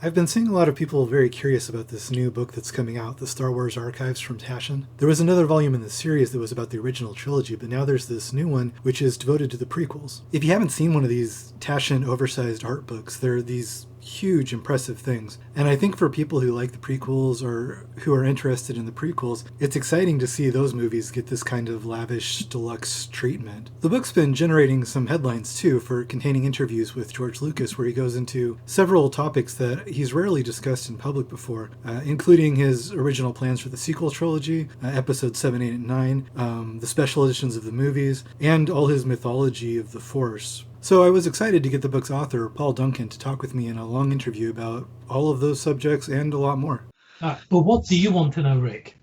I've been seeing a lot of people very curious about this new book that's coming out, the Star Wars Archives from Taschen. There was another volume in the series that was about the original trilogy, but now there's this new one which is devoted to the prequels. If you haven't seen one of these Taschen oversized art books, they're these huge, impressive things. And I think for people who like the prequels or who are interested in the prequels, it's exciting to see those movies get this kind of lavish deluxe treatment. The book's been generating some headlines too for containing interviews with George Lucas where he goes into several topics that he's rarely discussed in public before, including his original plans for the sequel trilogy, episodes 7, 8, and 9, the special editions of the movies, and all his mythology of the Force. So I was excited to get the book's author, Paul Duncan, to talk with me in a long interview about all of those subjects and a lot more. But what do you want to know, Rick?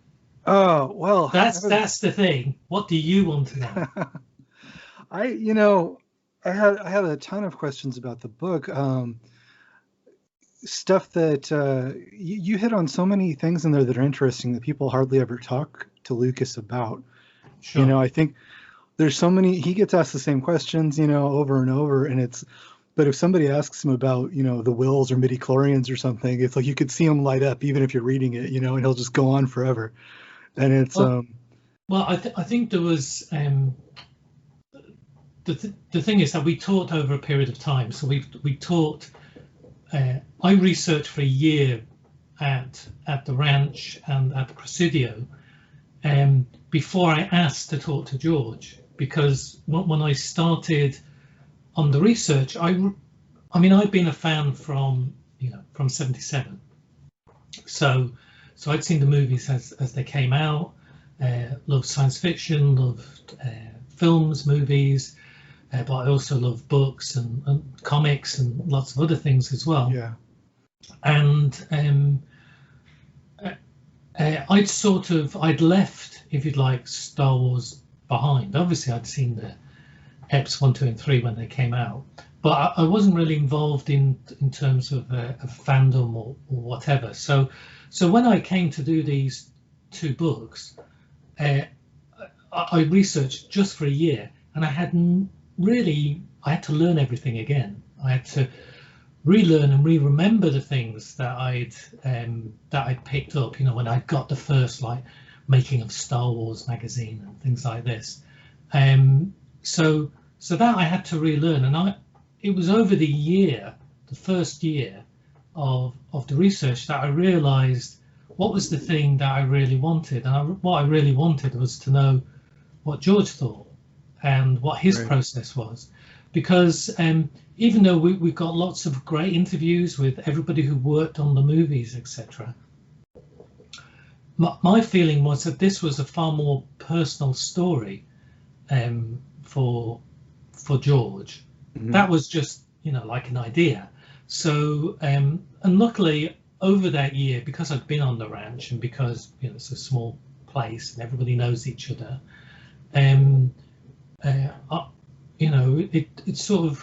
Oh, well, that's the thing. What do you want to know? I had a ton of questions about the book. Stuff that you hit on so many things in there that are interesting that people hardly ever talk to Lucas about. Sure. I think there's so many, he gets asked the same questions, over and over, but if somebody asks him about, the Wills or midichlorians or something, it's like you could see him light up even if you're reading it, and he'll just go on forever. And it's I think there was the thing is that we taught over a period of time. So we taught. I researched for a year at the ranch and at the Presidio, before I asked to talk to George, because when I started on the research, I mean I've been a fan from 77, so I'd seen the movies as they came out, loved science fiction, loved films, movies, but I also love books and comics and lots of other things as well. Yeah. And I'd left, if you'd like, Star Wars behind. Obviously, I'd seen the Eps 1, 2, and 3 when they came out, but I wasn't really involved in terms of fandom or whatever. So when I came to do these two books, I researched just for a year, and I had to learn everything again. I had to relearn and remember the things that I'd picked up, when I got the first making of Star Wars magazine and things like this. So that I had to relearn, and it was over the first year of the research, that I realized what was the thing that I really wanted. And what I really wanted was to know what George thought and what his process was. Because even though we've got lots of great interviews with everybody who worked on the movies, etc., my feeling was that this was a far more personal story for George. Mm-hmm. That was just like an idea. So and luckily over that year, because I'd been on the ranch and because it's a small place and everybody knows each other, it sort of,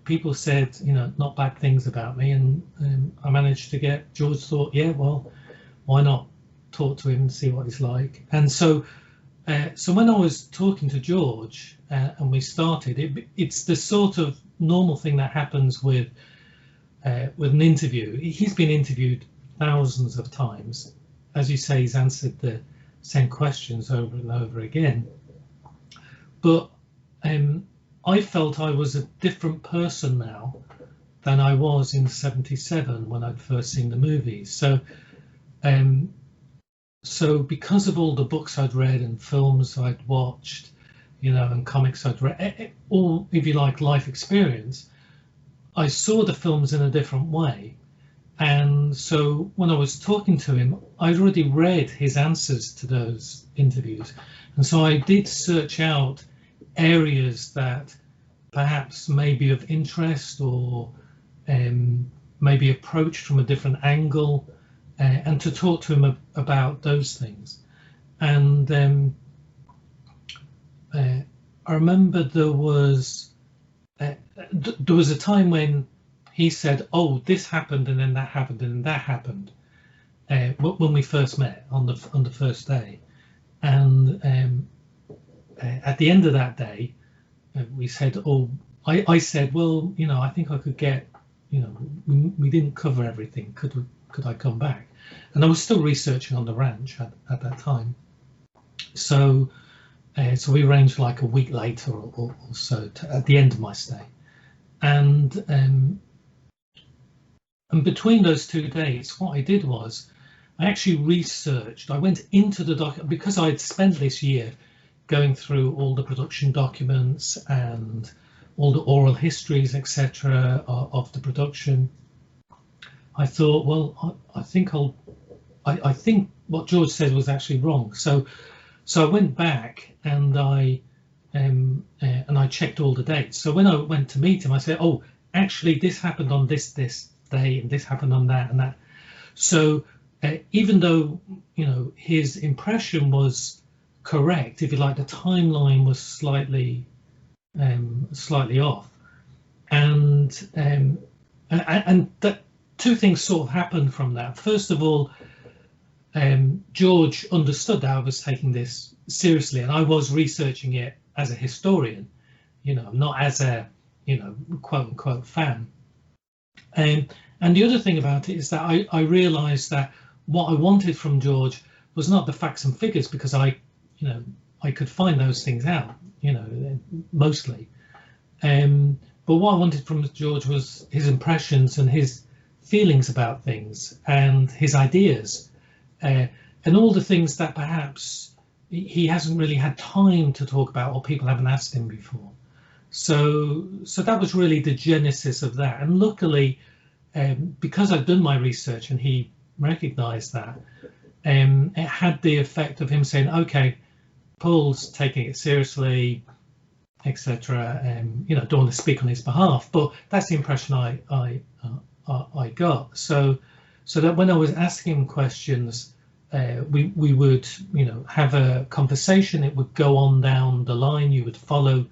people said, not bad things about me, and I managed to get George thought, yeah, well, why not talk to him and see what he's like. And so when I was talking to George and we started, it's the sort of normal thing that happens with an interview. He's been interviewed thousands of times. As you say, he's answered the same questions over and over again. But I felt I was a different person now than I was in '77 when I'd first seen the movies. So because of all the books I'd read and films I'd watched, and comics I'd read, all, if you like, life experience, I saw the films in a different way. And so when I was talking to him, I'd already read his answers to those interviews. And so I did search out areas that perhaps may be of interest or maybe approached from a different angle, and to talk to him about those things. And I remember there was a time when he said, "Oh, this happened, and then that happened, and then that happened," when we first met on the first day. And at the end of that day, we said, "Oh," I said, "Well, I think I could get we didn't cover everything. Could I come back? And I was still researching on the ranch at that time. So we arranged like a week later or so at the end of my stay, and between those 2 days, what I did was I actually researched. I went into the because I had spent this year going through all the production documents and all the oral histories, etc., of the production. I thought, well, I think what George said was actually wrong. So I went back and I checked all the dates. So when I went to meet him, I said, oh, actually, this happened on this day, and this happened on that and that. So even though his impression was correct, if you like, the timeline was slightly off, and that two things sort of happened from that. First of all, George understood that I was taking this seriously, and I was researching it as a historian, not as a quote unquote fan. And the other thing about it is that I realized that what I wanted from George was not the facts and figures, because I could find those things out, mostly. But what I wanted from George was his impressions and his feelings about things and his ideas, and all the things that perhaps he hasn't really had time to talk about, or people haven't asked him before. So that was really the genesis of that. And luckily, because I'd done my research and he recognized that, it had the effect of him saying, okay, Paul's taking it seriously, etc. Don't want to speak on his behalf, but that's the impression I got. So that when I was asking him questions, we would have a conversation. It would go on down the line. You would follow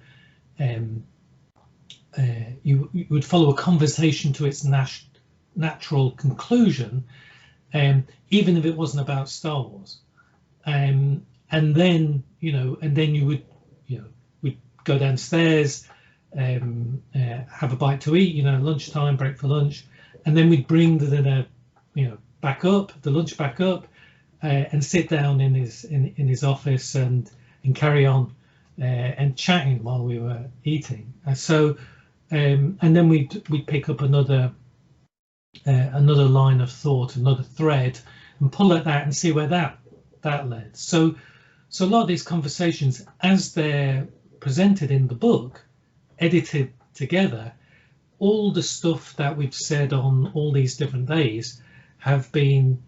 you would follow a conversation to its natural conclusion, even if it wasn't about Star Wars. And then you would we'd go downstairs, have a bite to eat, lunchtime, break for lunch, and then we'd bring the dinner the lunch back up, and sit down in his office and carry on and chatting while we were eating. And then we'd pick up another line of thought, another thread, and pull at that and see where that led. So a lot of these conversations, as they're presented in the book, edited together, all the stuff that we've said on all these different days have been,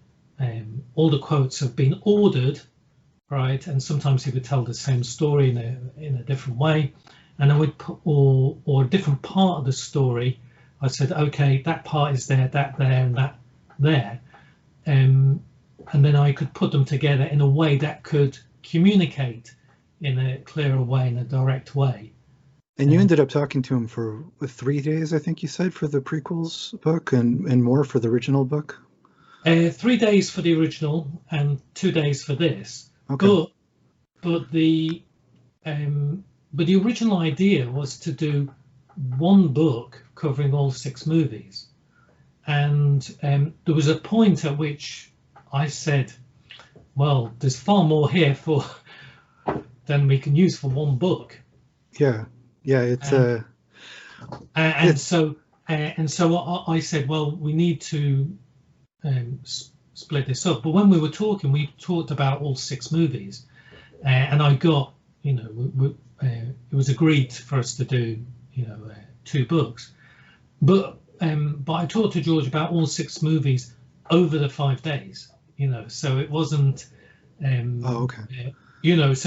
all the quotes have been ordered, right? And sometimes he would tell the same story in a different way, and I would put or a different part of the story. I said, okay, that part is there, that there, and that there, and then I could put them together in a way that could communicate in a clearer way, in a direct way. And you ended up talking to him for 3 days, I think you said, for the prequels book, and more for the original book? 3 days for the original and 2 days for this. Okay. But the original idea was to do one book covering all 6 movies. And there was a point at which I said, well, there's far more here than we can use for one book. Yeah, it's so I said, well, we need to split this up. But when we were talking, we talked about all 6 movies, and I got, it was agreed for us to do, 2 books. But I talked to George about all 6 movies over the 5 days, so it wasn't. Oh, okay. This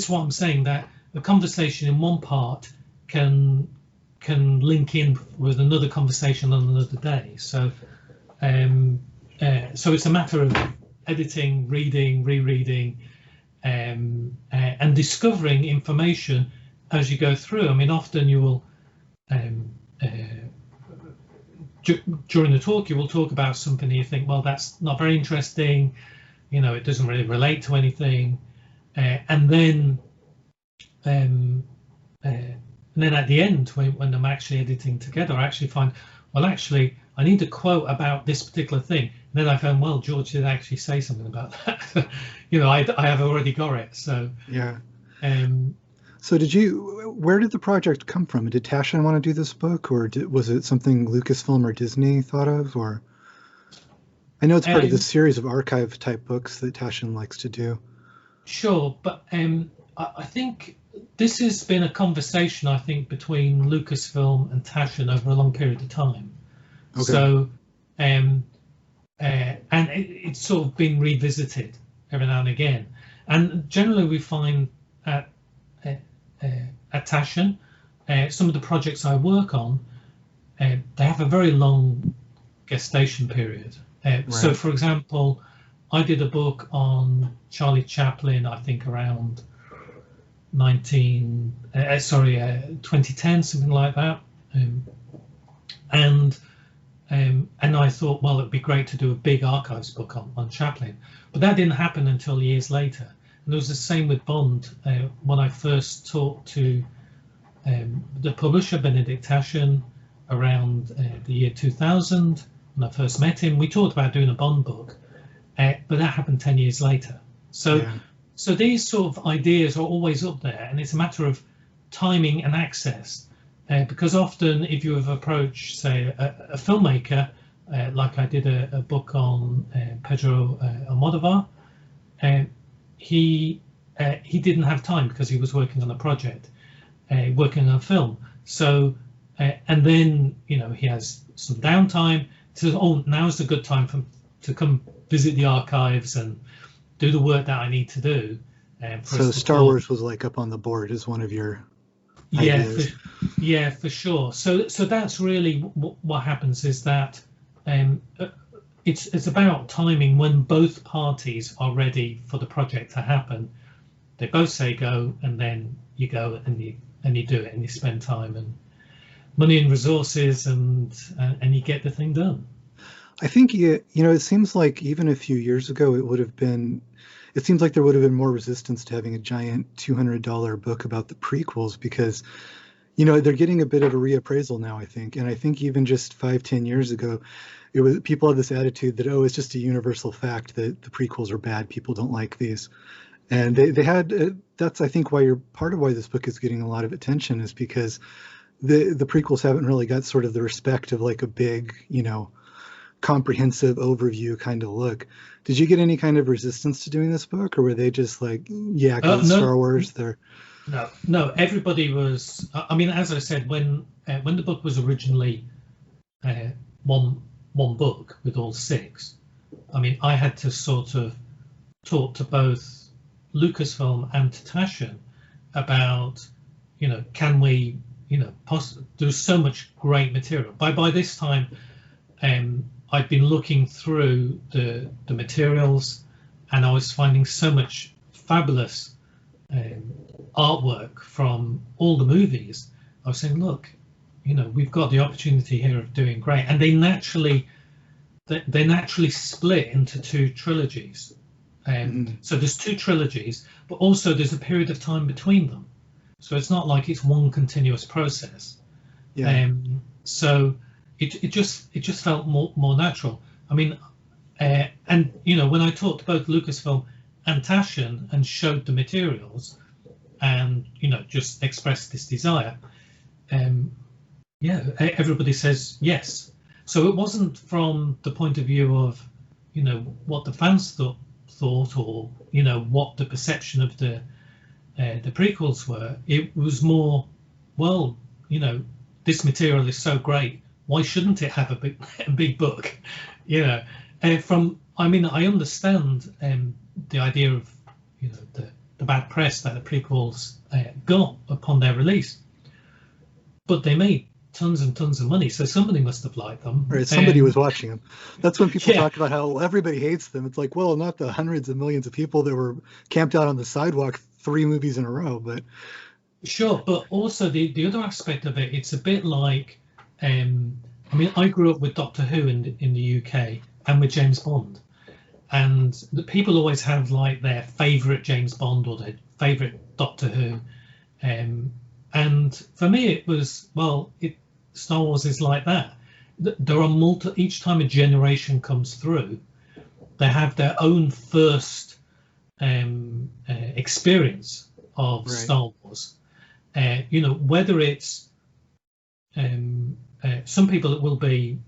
is what I'm saying, that a conversation in one part can link in with another conversation on another day. So it's a matter of editing, reading, rereading, and discovering information as you go through. I mean, often you will, during the talk, you will talk about something and you think, well, that's not very interesting, it doesn't really relate to anything, and then And then at the end, when I'm actually editing together, I actually find, well, actually, I need a quote about this particular thing. And then I found, well, George did actually say something about that. I have already got it. So Yeah. um, So where did the project come from? Did Taschen want to do this book, or was it something Lucasfilm or Disney thought of? Or I know it's part of this series of archive type books that Taschen likes to do. Sure, but I think this has been a conversation, I think, between Lucasfilm and Taschen over a long period of time. Okay. So, and it's sort of been revisited every now and again. And generally, we find at Taschen, some of the projects I work on, they have a very long gestation period. Right. So, for example, I did a book on Charlie Chaplin, I think around 2010, something like that. And I thought, well, it'd be great to do a big archives book on Chaplin, but that didn't happen until years later. And it was the same with Bond. When I first talked to the publisher, Benedict Taschen, around the year 2000, when I first met him, we talked about doing a Bond book, but that happened 10 years later. So these sort of ideas are always up there, and it's a matter of timing and access. Because often, if you have approached, say, a filmmaker, like I did a book on Pedro Almodovar, he didn't have time because he was working on a project, working on a film. So, and then he has some downtime. So, oh, now's a good time to come visit the archives and do the work that I need to do. So Star Wars was like up on the board as one of your ideas. For sure. So that's really what happens, is that it's about timing. When both parties are ready for the project to happen, they both say go, and then you go and you do it, and you spend time and money and resources, and you get the thing done. I think it seems like even a few years ago it seems like there would have been more resistance to having a giant $200 book about the prequels, because they're getting a bit of a reappraisal now, I think. And I think even just 5-10 years ago, people had this attitude that, it's just a universal fact that the prequels are bad, people don't like these. And they had that's, I think, part of why this book is getting a lot of attention, is because the prequels haven't really got sort of the respect of like a big comprehensive overview kind of look. Did you get any kind of resistance to doing this book, or were they just like, because no, Star Wars, No, everybody was. I mean, as I said, when the book was originally one book with all 6, I mean, I had to sort of talk to both Lucasfilm and to Taschen about, can we, there's so much great material. By this time, I'd been looking through the materials, and I was finding so much fabulous artwork from all the movies. I was saying, look, we've got the opportunity here of doing great, and they naturally split into 2 trilogies. So there's 2 trilogies, but also there's a period of time between them. So it's not like it's one continuous process. So it just felt more natural. I mean, and when I talked to both Lucasfilm and Taschen and showed the materials, and just expressed this desire, everybody says yes. So it wasn't from the point of view of what the fans thought, or what the perception of the prequels were. It was more, well, this material is so great, why shouldn't it have a big book? I understand the idea of the bad press that the prequels got upon their release, but they made tons and tons of money, so somebody must have liked them. Right, somebody was watching them. That's when people talk about how everybody hates them. It's like, well, not the hundreds of millions of people that were camped out on the sidewalk 3 movies in a row, but sure. But also the other aspect of it, it's a bit like, I grew up with Doctor Who in the UK and with James Bond, and the people always have like their favourite James Bond or their favourite Doctor Who, And for me, it was, well, Star Wars is like that. There are each time a generation comes through, they have their own first experience of Right. Star Wars. Whether it's some people it will be,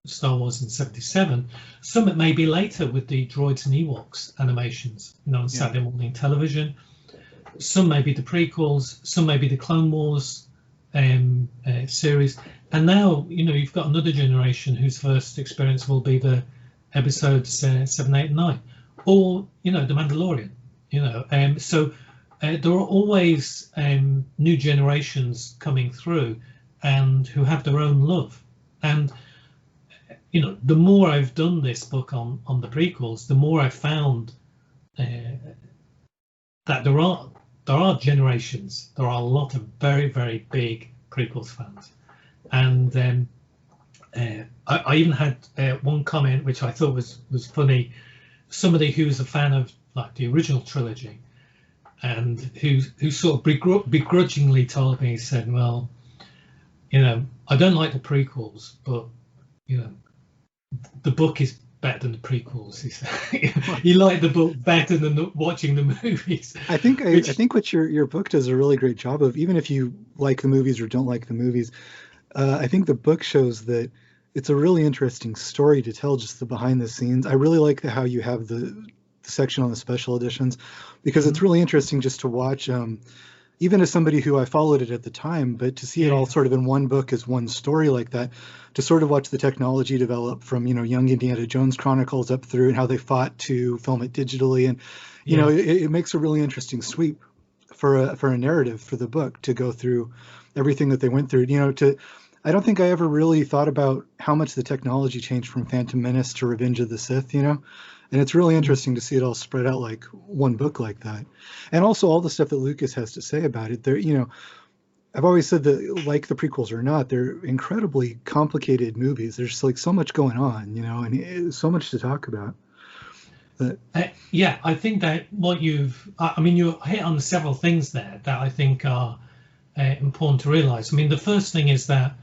Star Wars in '77. Some it may be later with the Droids and Ewoks animations, on Saturday morning television. Some may be the prequels. Some may be the Clone Wars series. And now, you've got another generation whose first experience will be the episodes 7, 8, and 9, or the Mandalorian. So there are always new generations coming through, and who have their own love. And the more I've done this book on the prequels, the more I've found that there are generations. There are a lot of very, very big prequels fans, and I even had one comment which I thought was funny. Somebody who's a fan of like the original trilogy, and who sort of begrudgingly told me, he said, "Well, I don't like the prequels, but the book is better than the prequels." He said he liked the book better than watching the movies. I think what your book does a really great job of, even if you like the movies or don't like the movies, I think the book shows that it's a really interesting story to tell, just the behind the scenes. I really like how you have the section on the special editions, because it's really interesting just to watch, even as somebody who I followed it at the time, but to see it all sort of in one book as one story like that, to sort of watch the technology develop from, young Indiana Jones Chronicles up through, and how they fought to film it digitally. And, it makes a really interesting sweep for a narrative for the book, to go through everything that they went through. I don't think I ever really thought about how much the technology changed from Phantom Menace to Revenge of the Sith, and it's really interesting to see it all spread out like one book like that. And also all the stuff that Lucas has to say about it. There, I've always said that, like the prequels or not, they're incredibly complicated movies. There's like so much going on, and so much to talk about. But, I think that you hit on several things there that I think are important to realize. The first thing is that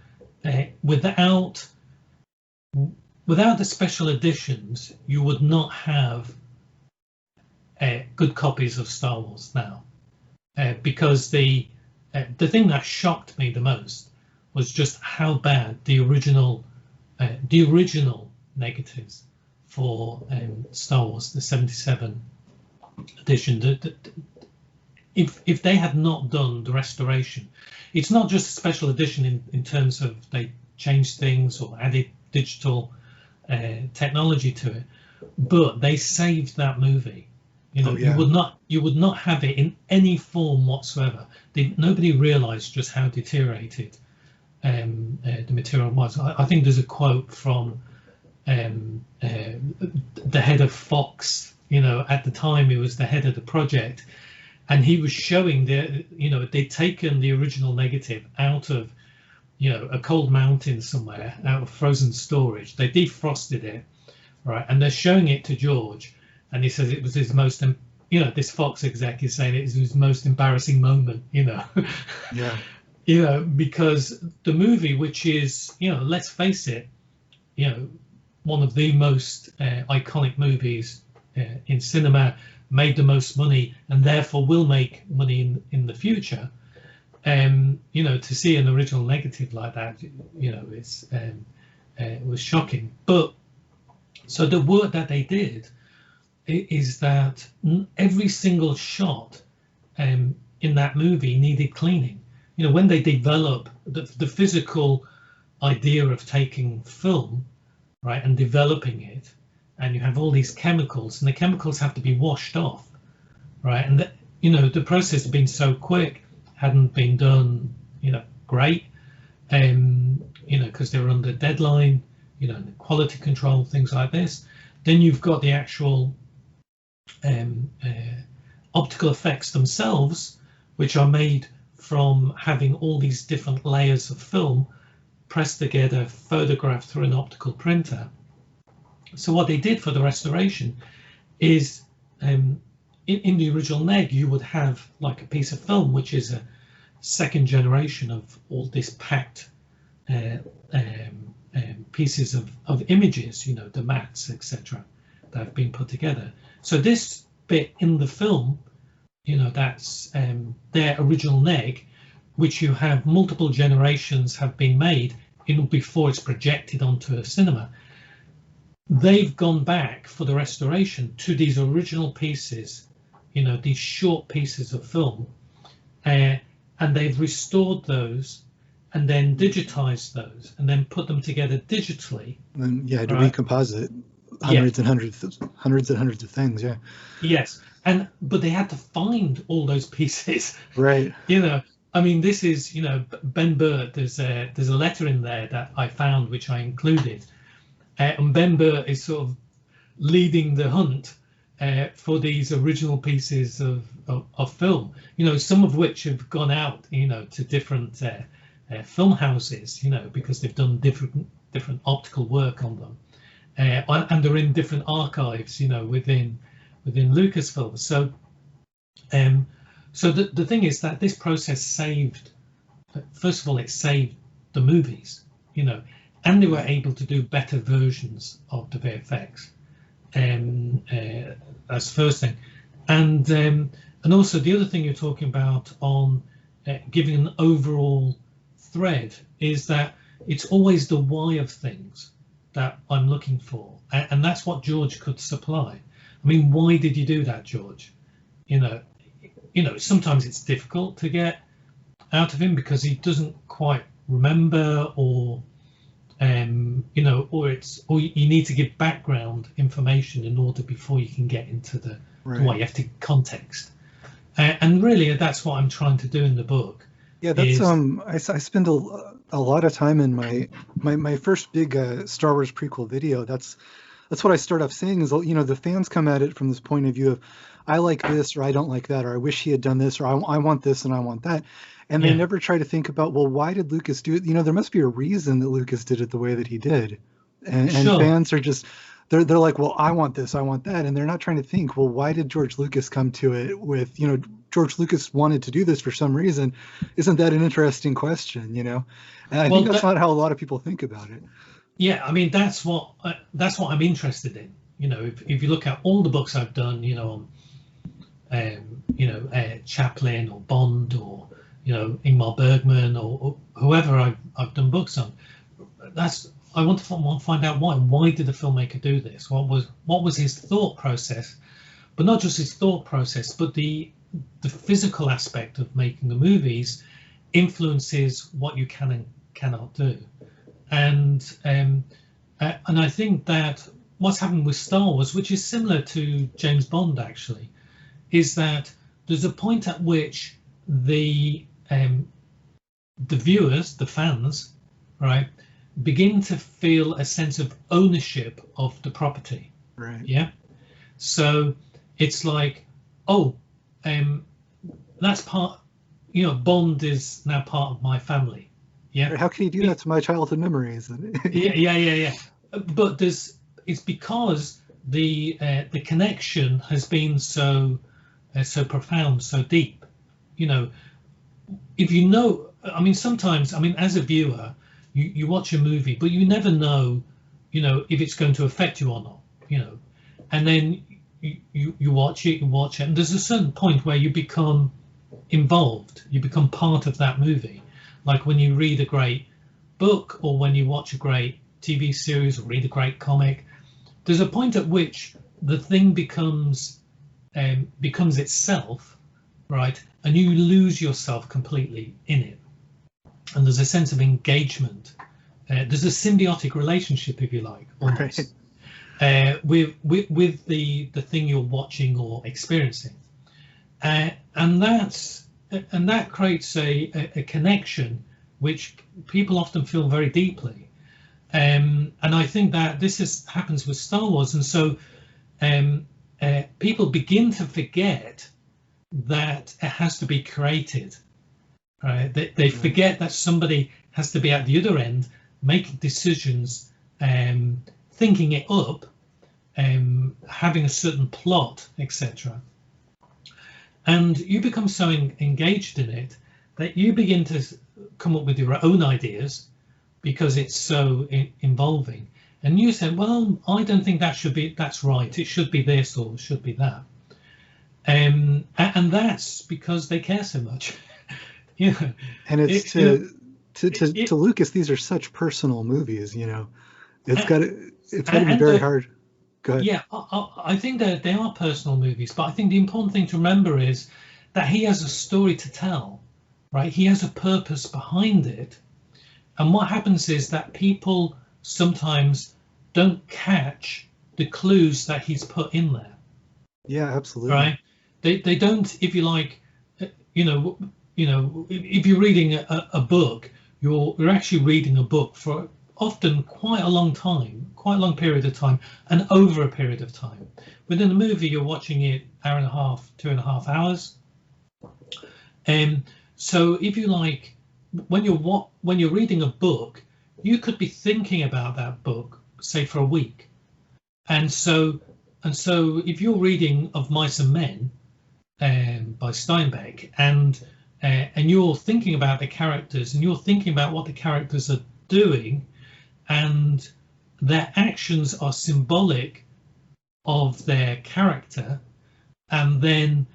without the special editions, you would not have good copies of Star Wars now, because the thing that shocked me the most was just how bad the original negatives for Star Wars, the '77 edition. If they had not done the restoration, it's not just a special edition in terms of they changed things or added digital technology to it, but they saved that movie. You would not have it in any form whatsoever. Nobody realized just how deteriorated the material was. I think there's a quote from the head of Fox. At the time he was the head of the project, and he was showing they'd taken the original negative out of a cold mountain somewhere, out of frozen storage. They defrosted it, right, and they're showing it to George, and he says it was his most, this Fox exec is saying it was his most embarrassing moment, because the movie, which is, let's face it, one of the most iconic movies in cinema, made the most money, and therefore will make money in the future. To see an original negative like that, it was shocking. But so the work that they did is that every single shot in that movie needed cleaning. When they develop the physical idea of taking film, right, and developing it, and you have all these chemicals, and the chemicals have to be washed off, right, and the process had been so quick, hadn't been done, great, because they were under deadline, quality control, things like this. Then you've got the actual optical effects themselves, which are made from having all these different layers of film pressed together, photographed through an optical printer. So what they did for the restoration is, in the original neg, you would have like a piece of film, which is second generation of all this packed pieces of images, the mats, etc., that have been put together. So this bit in the film, that's their original neg, which you have multiple generations have been made before it's projected onto a cinema. They've gone back for the restoration to these original pieces, these short pieces of film, and they've restored those and then digitized those and then put them together digitally. And to recomposite hundreds and hundreds of things. Yeah. Yes, but they had to find all those pieces. Right. I mean, this is Ben Burt. There's a letter in there that I found which I included, and Ben Burt is sort of leading the hunt for these original pieces of film. Some of which have gone out to different film houses, because they've done different optical work on them, and they're in different archives, within Lucasfilm. So the thing is that this process saved, first of all, it saved the movies, and they were able to do better versions of the VFX. That's the first thing, and also the other thing you're talking about on giving an overall thread is that it's always the why of things that I'm looking for, and that's what George could supply. I mean, why did you do that, George? Sometimes it's difficult to get out of him because he doesn't quite remember, or you need to give background information in order before you can get into the why. You have to context, and really that's what I'm trying to do in the book. Yeah, that's I spend a lot of time in my first big Star Wars prequel video. That's what I start off saying is, the fans come at it from this point of view of, I like this, or I don't like that, or I wish he had done this, or I want this and I want that. And they never try to think about, well, why did Lucas do it? There must be a reason that Lucas did it the way that he did. And fans are just, they're like, well, I want this, I want that. And they're not trying to think, well, why did George Lucas come to it with, George Lucas wanted to do this for some reason. Isn't that an interesting question, And I think that's not how a lot of people think about it. Yeah, I mean, that's what I'm interested in. If you look at all the books I've done, on Chaplin or Bond or Ingmar Bergman or whoever I've done books on, I want to find out why. Why did the filmmaker do this? What was his thought process? But not just his thought process, but the physical aspect of making the movies influences what you can and cannot do. And I think that what's happened with Star Wars, which is similar to James Bond actually, is that there's a point at which the viewers, the fans, right, begin to feel a sense of ownership of the property. Right. Yeah. So it's like, that's part. Bond is now part of my family. Yeah. How can you do that to my childhood memories? Yeah. But it's because the connection has been so profound, so deep. If sometimes, as a viewer, you watch a movie, but you never know, if it's going to affect you or not. And then you watch it, and there's a certain point where you become involved, you become part of that movie. Like when you read a great book, or when you watch a great TV series, or read a great comic, there's a point at which the thing becomes itself, right, and you lose yourself completely in it. And there's a sense of engagement. There's a symbiotic relationship, if you like, almost, with the thing you're watching or experiencing, and that creates a connection which people often feel very deeply. And I think that this happens with Star Wars, and so people begin to forget that it has to be created. Right? They forget that somebody has to be at the other end, making decisions, thinking it up, having a certain plot, etc. And you become so engaged in it that you begin to come up with your own ideas because it's so involving, and you say, well, I don't think that's right, it should be this or it should be that, and that's because they care so much. You know, and it's to Lucas, these are such personal movies, you know. It's got to be very hard. Go ahead. Yeah, I think that they are personal movies, but I think the important thing to remember is that he has a story to tell, right? He has a purpose behind it. And what happens is that people sometimes don't catch the clues that he's put in there. Yeah, absolutely. Right? They don't, if you like, you know, if you're reading a book, you're actually reading a book for often quite a long time, quite a long period of time, and over a period of time. Within a movie, you're watching it hour and a half, 2.5 hours. So if you like, when you're reading a book, you could be thinking about that book, say, for a week. And so if you're reading Of Mice and Men by Steinbeck, and you're thinking about the characters, and you're thinking about what the characters are doing, and their actions are symbolic of their character, and then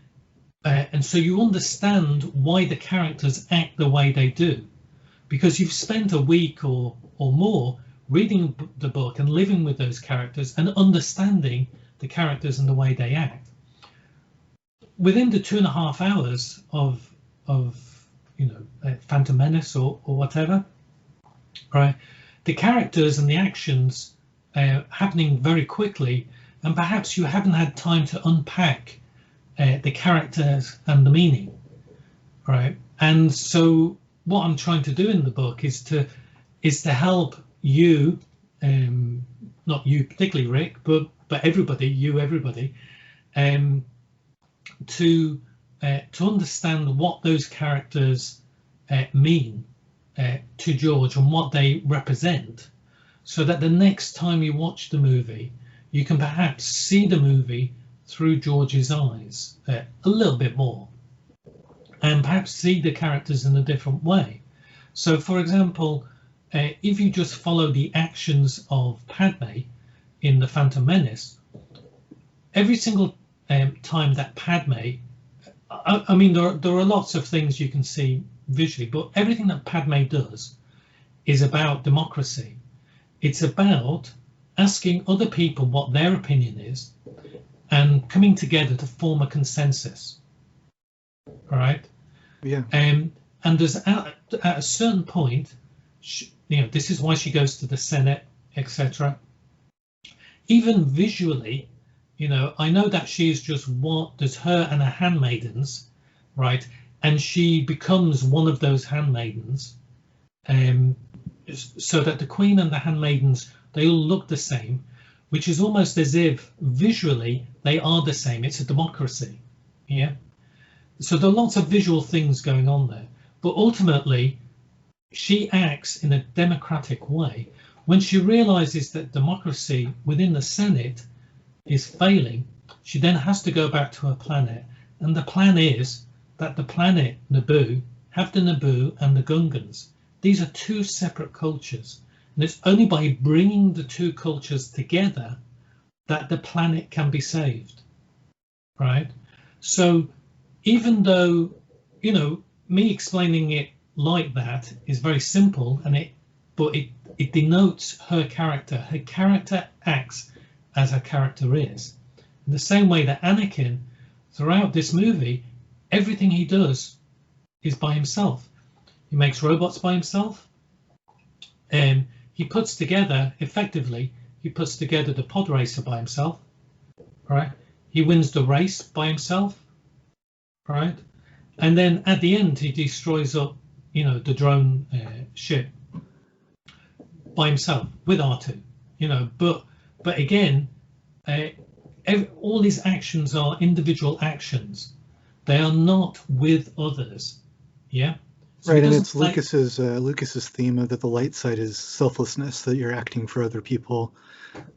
and so you understand why the characters act the way they do, because you've spent a week or more reading the book and living with those characters and understanding the characters and the way they act. Within the 2.5 hours of Phantom Menace or whatever, right, the characters and the actions happening very quickly, and perhaps you haven't had time to unpack the characters and the meaning, right? And so what I'm trying to do in the book is to help you, not you particularly, Rick, but everybody, to understand what those characters mean to George and what they represent, so that the next time you watch the movie, you can perhaps see the movie through George's eyes a little bit more, and perhaps see the characters in a different way. So, for example, if you just follow the actions of Padme in The Phantom Menace, every single time that Padme, I mean, there are lots of things you can see visually, but everything that Padme does is about democracy. It's about asking other people what their opinion is and coming together to form a consensus. All right. Yeah. And there's at a certain point, this is why she goes to the Senate, etc. Even visually, I know that she's just there's her and her handmaidens, right? And she becomes one of those handmaidens, so that the Queen and the handmaidens, they all look the same, which is almost as if visually they are the same. It's a democracy, yeah? So there are lots of visual things going on there, but ultimately she acts in a democratic way. When she realizes that democracy within the Senate is failing, she then has to go back to her planet, and the plan is that the planet Naboo have the Naboo and the Gungans. These are two separate cultures, and it's only by bringing the two cultures together that the planet can be saved, right? So even though, me explaining it like that is very simple, but it denotes her character. Her character acts as her character is. In the same way that Anakin, throughout this movie, everything he does is by himself. He makes robots by himself. He puts together the pod racer by himself. Right? He wins the race by himself. Right? And then at the end, he destroys up, the drone ship by himself with R2. But again, all his actions are individual actions. They are not with others. Yeah. So right, and it's Lucas's theme of that the light side is selflessness, that you're acting for other people,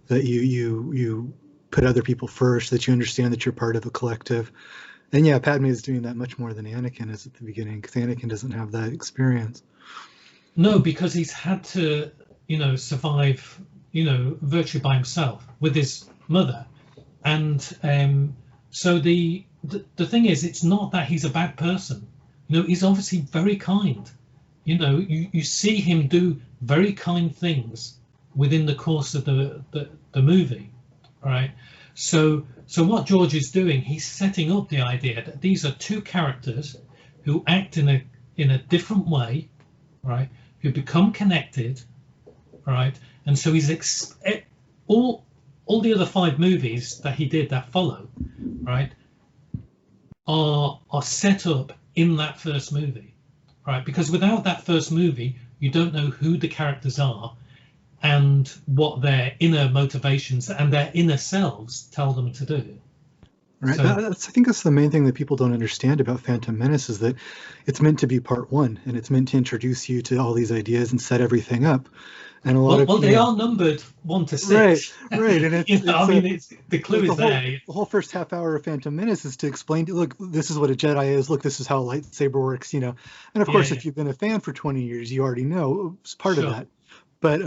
that you put other people first, that you understand that you're part of a collective. And yeah, Padme is doing that much more than Anakin is at the beginning, because Anakin doesn't have that experience. No, because he's had to, survive, virtually by himself with his mother. And so the thing is, it's not that he's a bad person. He's obviously very kind. You see him do very kind things within the course of the movie, right? So what George is doing, he's setting up the idea that these are two characters who act in a different way, right? Who become connected, right? And so he's all the other 5 movies that he did that follow, right, are set up in that first movie, right? Because without that first movie, you don't know who the characters are and what their inner motivations and their inner selves tell them to do. Right. So, I think that's the main thing that people don't understand about Phantom Menace, is that it's meant to be part 1, and it's meant to introduce you to all these ideas and set everything up. And a lot well, they are numbered 1 to 6. Right, and it's the clue is there. The whole first half hour of Phantom Menace is to explain, look, this is what a Jedi is. Look, this is how a lightsaber works. And of course, if you've been a fan for 20 years, you already know it's part of that. But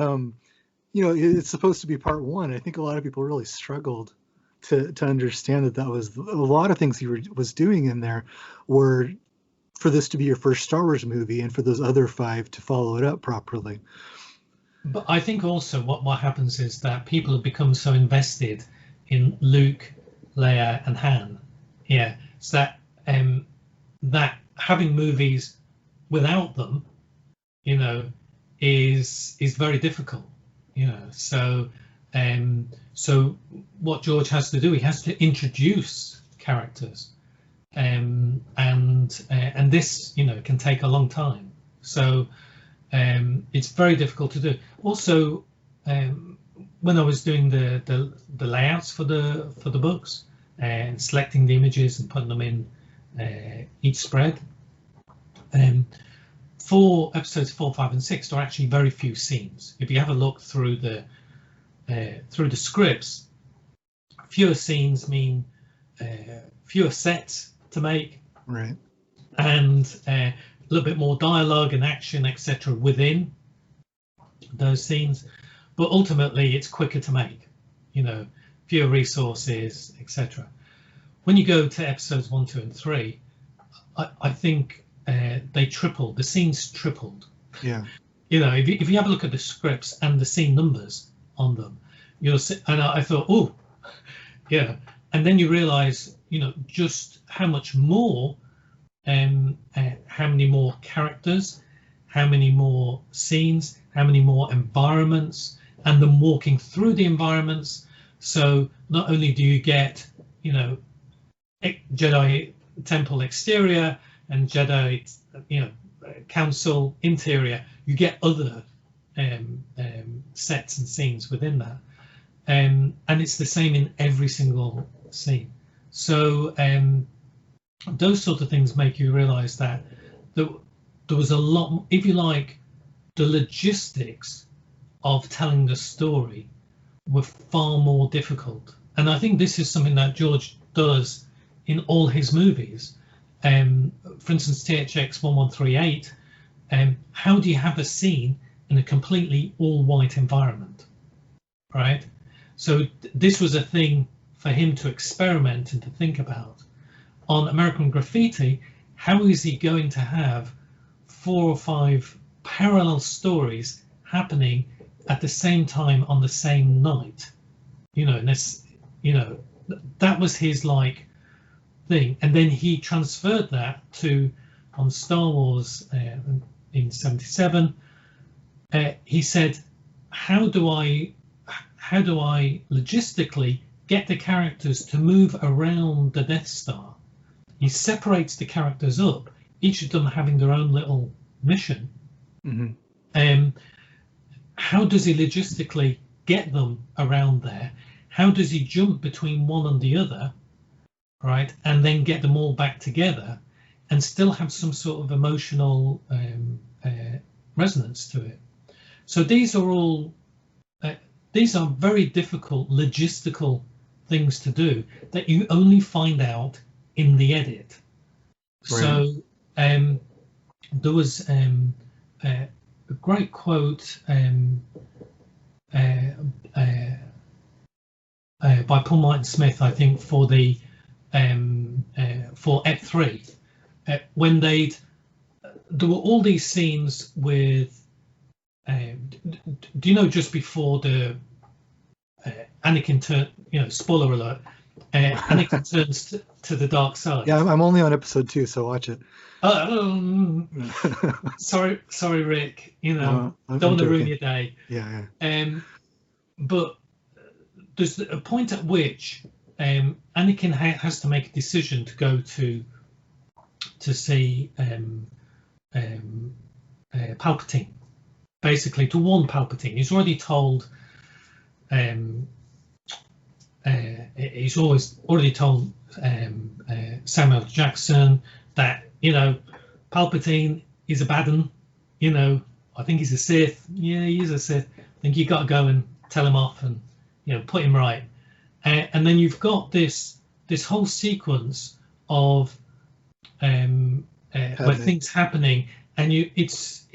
it's supposed to be part 1. I think a lot of people really struggled to understand that was a lot of things he was doing in there were for this to be your first Star Wars movie and for those other 5 to follow it up properly. But I think also what happens is that people have become so invested in Luke, Leia, and Han, so that having movies without them, is very difficult, So what George has to do, he has to introduce characters, and this can take a long time. So it's very difficult to do. Also, when I was doing the layouts for the books and selecting the images and putting them in each spread, for episodes 4, 5, and 6, there are actually very few scenes. If you have a look through the scripts, fewer scenes mean fewer sets to make, right? And a little bit more dialogue and action, etc., within those scenes. But ultimately, it's quicker to make. Fewer resources, etc. When you go to episodes 1, 2, and 3, I think they tripled. The scenes tripled. Yeah. If you have a look at the scripts and the scene numbers on them, you'll see. And I thought, oh, yeah. And then you realise, just how much more, how many more characters, how many more scenes, how many more environments, and them walking through the environments. So not only do you get, Jedi Temple exterior and Jedi, Council interior, you get other sets and scenes within that, and it's the same in every single scene. So those sort of things make you realize that there was a lot, if you like, the logistics of telling the story were far more difficult. And I think this is something that George does in all his movies. For instance, THX 1138, how do you have a scene in a completely all-white environment, right? So this was a thing for him to experiment and to think about. On American Graffiti, how is he going to have 4 or 5 parallel stories happening at the same time on the same night? And this, that was his thing. And then he transferred that to on Star Wars in '77. He said, how do I logistically get the characters to move around the Death Star? He separates the characters up, each of them having their own little mission. Mm-hmm. How does he logistically get them around there? How does he jump between one and the other, right? And then get them all back together and still have some sort of emotional resonance to it. So these are all, these are very difficult logistical things to do that you only find out in the edit. Right. So there was a great quote by Paul Martin Smith, I think, for the for Ep3, when there were all these scenes with. Do you know, just before the Anakin turn, spoiler alert, Anakin turns to the dark side. Yeah, I'm only on episode 2, so watch it. Sorry, Rick. I'm don't want to ruin joking. your day. Yeah. But there's a point at which Anakin has to make a decision to go to see Palpatine, basically to warn Palpatine. He's already told. He's already told Samuel Jackson that Palpatine is a bad one. I think he's a Sith. Yeah, he is a Sith. I think you got to go and tell him off and put him right. And then you've got this whole sequence of where things happening, and it's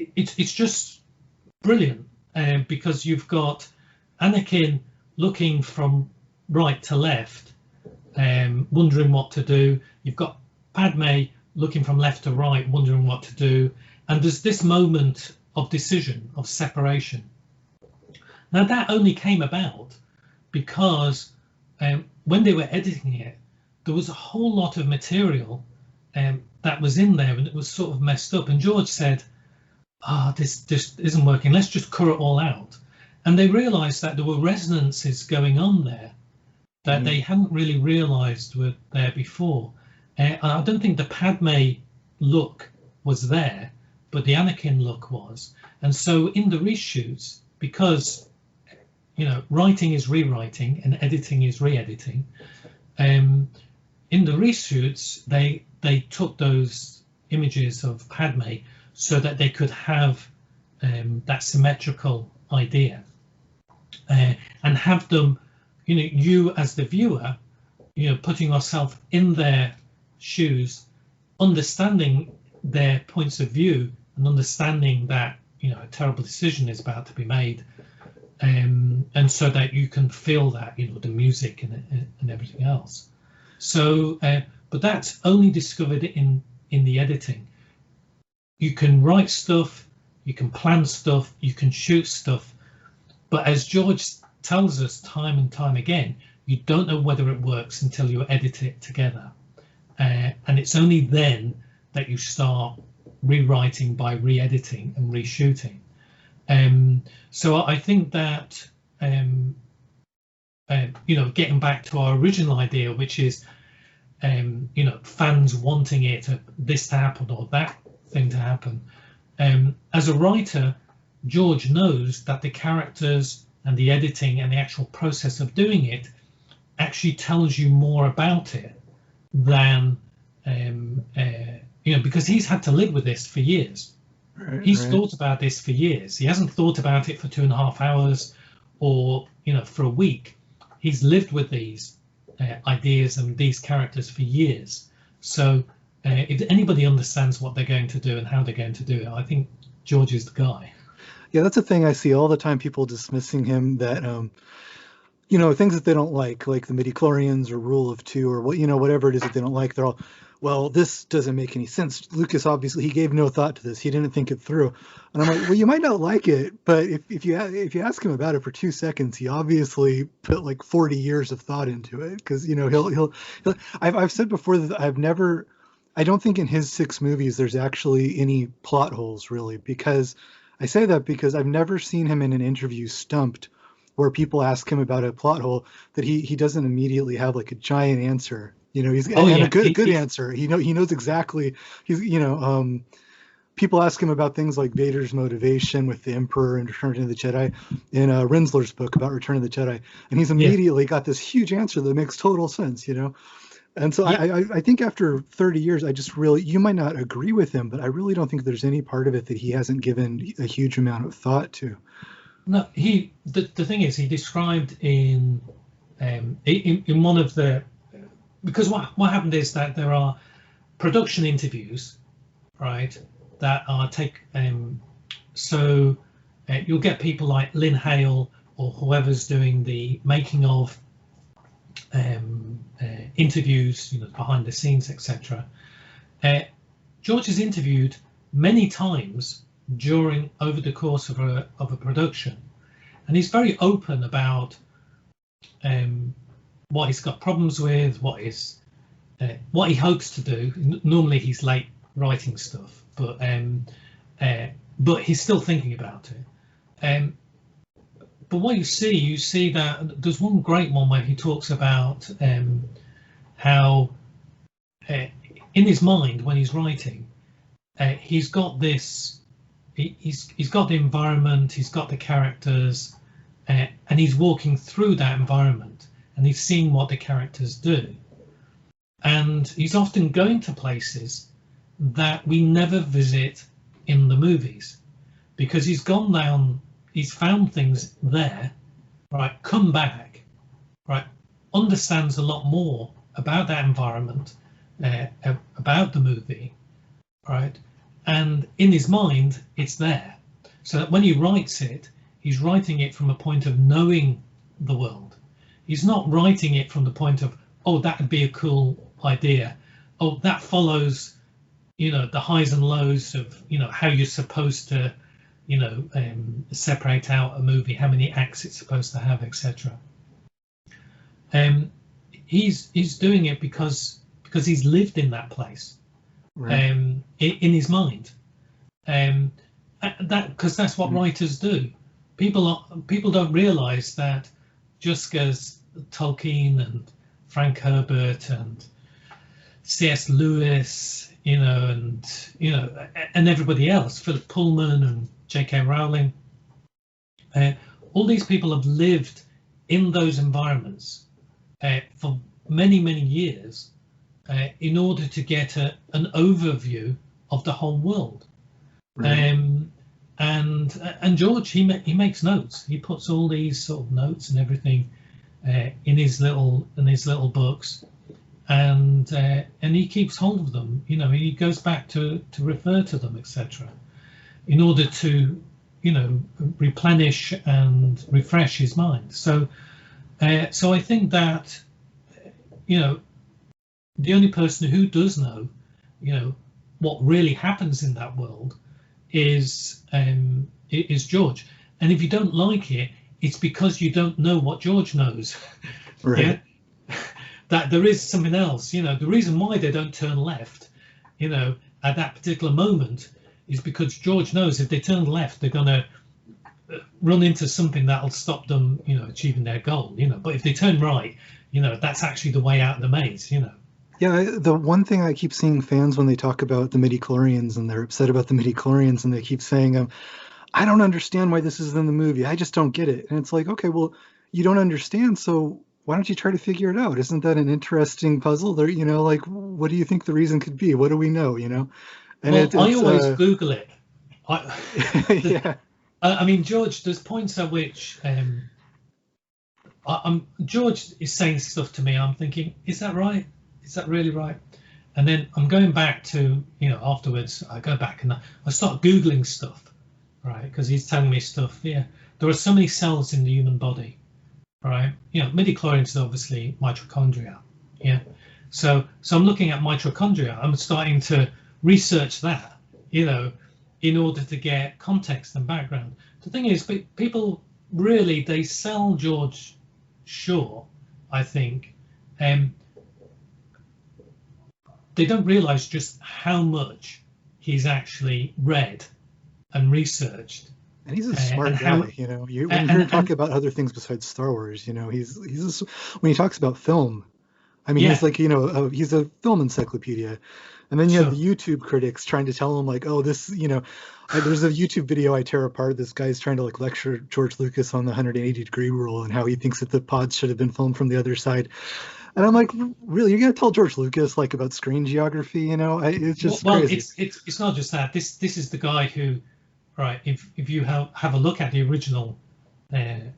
just brilliant because you've got Anakin looking from right to left, wondering what to do. You've got Padme looking from left to right, wondering what to do. And there's this moment of decision, of separation. Now, that only came about because when they were editing it, there was a whole lot of material that was in there, and it was sort of messed up. And George said, this just isn't working. Let's just cut it all out. And they realized that there were resonances going on there that they hadn't really realized were there before. I don't think the Padme look was there, but the Anakin look was. And so in the reshoots, because writing is rewriting and editing is re-editing, in the reshoots they took those images of Padme so that they could have that symmetrical idea and have them, you as the viewer, putting yourself in their shoes, understanding their points of view and understanding that a terrible decision is about to be made, and so that you can feel that the music and everything else. So but that's only discovered in the editing. You can write stuff, you can plan stuff, you can shoot stuff, but as George tells us time and time again, you don't know whether it works until you edit it together, and it's only then that you start rewriting by re-editing and reshooting. So I think that getting back to our original idea, which is fans wanting this to happen or that thing to happen, as a writer, George knows that the characters and the editing and the actual process of doing it actually tells you more about it than because he's had to live with this for years. He's thought about this for years. He hasn't thought about it for 2.5 hours or for a week. He's lived with these ideas and these characters for years. So if anybody understands what they're going to do and how they're going to do it, I think George is the guy. Yeah, that's a thing I see all the time, people dismissing him, that things that they don't like the midichlorians or rule of two or whatever it is that they don't like, they're all, well, this doesn't make any sense. Lucas, obviously, he gave no thought to this. He didn't think it through. And I'm like, well, you might not like it, but if you ask him about it for 2 seconds, he obviously put like 40 years of thought into it, because he'll I've said before that I don't think in his 6 movies there's actually any plot holes, really, because I say that because I've never seen him in an interview stumped where people ask him about a plot hole that he doesn't immediately have like a giant answer. He's a good answer. He knows exactly. People ask him about things like Vader's motivation with the Emperor and Return of the Jedi in Rensler's book about Return of the Jedi, and he's immediately got this huge answer that makes total sense. And so I think after 30 years, I just really, you might not agree with him, but I really don't think there's any part of it that he hasn't given a huge amount of thought to. No, the thing is, he described in one of the because what happened is that there are production interviews, right, that are so you'll get people like Lynn Hale or whoever's doing the making of interviews, behind the scenes, etc. George is interviewed many times over the course of a production, and he's very open about what he's got problems with, what he hopes to do. Normally he's late writing stuff, but he's still thinking about it. But what you see that there's one great one where he talks about how in his mind when he's writing, he's got this, he's got the environment, he's got the characters, and he's walking through that environment and he's seeing what the characters do. And he's often going to places that we never visit in the movies, because he's gone down, he's found things there, right, come back, right, understands a lot more about that environment, about the movie, right, and in his mind it's there, so that when he writes it, he's writing it from a point of knowing the world. He's not writing it from the point of, oh, that would be a cool idea, oh, that follows, the highs and lows of, how you're supposed to, separate out a movie, how many acts it's supposed to have, etc. He's doing it because he's lived in that place, right. In his mind, because that's what writers do. People don't realize that just as Tolkien and Frank Herbert and C.S. Lewis, and everybody else, Philip Pullman and J.K. Rowling, all these people have lived in those environments for many, many years in order to get an overview of the whole world. Right. And George, he makes notes. He puts all these sort of notes and everything in his little books, and he keeps hold of them. He goes back to refer to them, etc., in order to replenish and refresh his mind. So I think that the only person who does know what really happens in that world is George. And if you don't like it, it's because you don't know what George knows. Right. Yeah? That there is something else. The reason why they don't turn left, at that particular moment, is because George knows if they turn left, they're going to run into something that'll stop them, achieving their goal. But if they turn right, that's actually the way out of the maze. Yeah, the one thing I keep seeing fans when they talk about the Midichlorians and they're upset about the Midichlorians and they keep saying, I don't understand why this is in the movie. I just don't get it. And it's like, okay, well, you don't understand, so why don't you try to figure it out? Isn't that an interesting puzzle? There, like, what do you think the reason could be? What do we know? And well, I always Google it. Yeah. I mean, George, there's points at which George is saying stuff to me. I'm thinking, is that right? Is that really right? And then I'm going back to, afterwards, I go back and I start Googling stuff, right? Because he's telling me stuff. Yeah, there are so many cells in the human body, right? Midichlorians is obviously mitochondria. Yeah. So I'm looking at mitochondria. I'm starting to research that, in order to get context and background. The thing is, people really, they sell George short, I think. They don't realize just how much he's actually read and researched. And he's a smart guy, when you're talking about other things besides Star Wars, he's when he talks about film, I mean, he's like, he's a film encyclopedia. And then you have the YouTube critics trying to tell him like, oh, this, there's a YouTube video I tear apart. This guy's trying to like lecture George Lucas on the 180-degree rule and how he thinks that the pods should have been filmed from the other side. And I'm like, really, you're gonna tell George Lucas like about screen geography? It's just crazy. It's not just that. This is the guy who, right? If you have a look at the original, Attack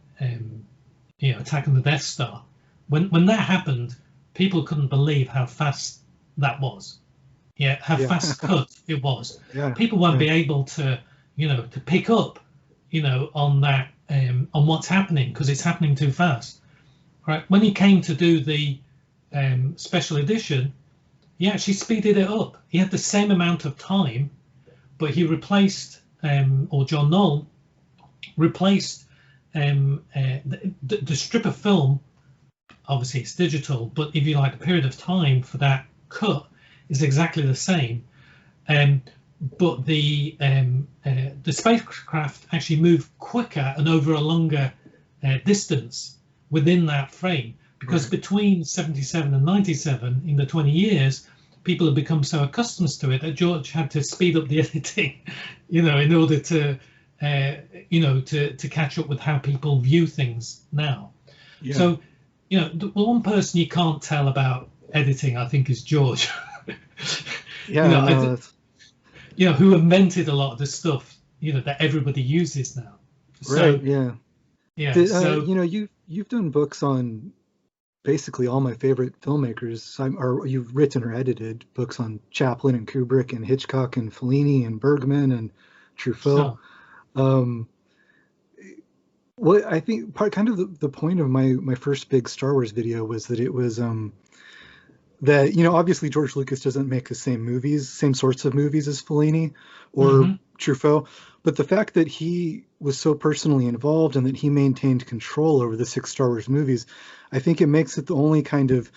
on the Death Star, when that happened, people couldn't believe how fast that was. Yeah, how fast cut it was. Yeah. People won't be able to, to pick up, on that, on what's happening, because it's happening too fast. Right. When he came to do the special edition, he actually speeded it up. He had the same amount of time, but he replaced, or John Knoll replaced the strip of film. Obviously, it's digital, but if you like, the period of time for that cut is exactly the same. But the spacecraft actually moved quicker and over a longer distance within that frame, because between 77 and 97, in the 20 years, people have become so accustomed to it that George had to speed up the editing, in order to, to catch up with how people view things now. Yeah. So, the one person you can't tell about editing, I think, is George. Yeah, who invented a lot of the stuff, that everybody uses now. So, right. Yeah. Yeah. So you've done books on basically all my favorite filmmakers, or you've written or edited books on Chaplin and Kubrick and Hitchcock and Fellini and Bergman and Truffaut. So. What I think kind of the point of my first big Star Wars video was that it was that obviously George Lucas doesn't make the same sorts of movies as Fellini or Truffaut, but the fact that he was so personally involved and that he maintained control over the 6 Star Wars movies, I think it makes it the only kind of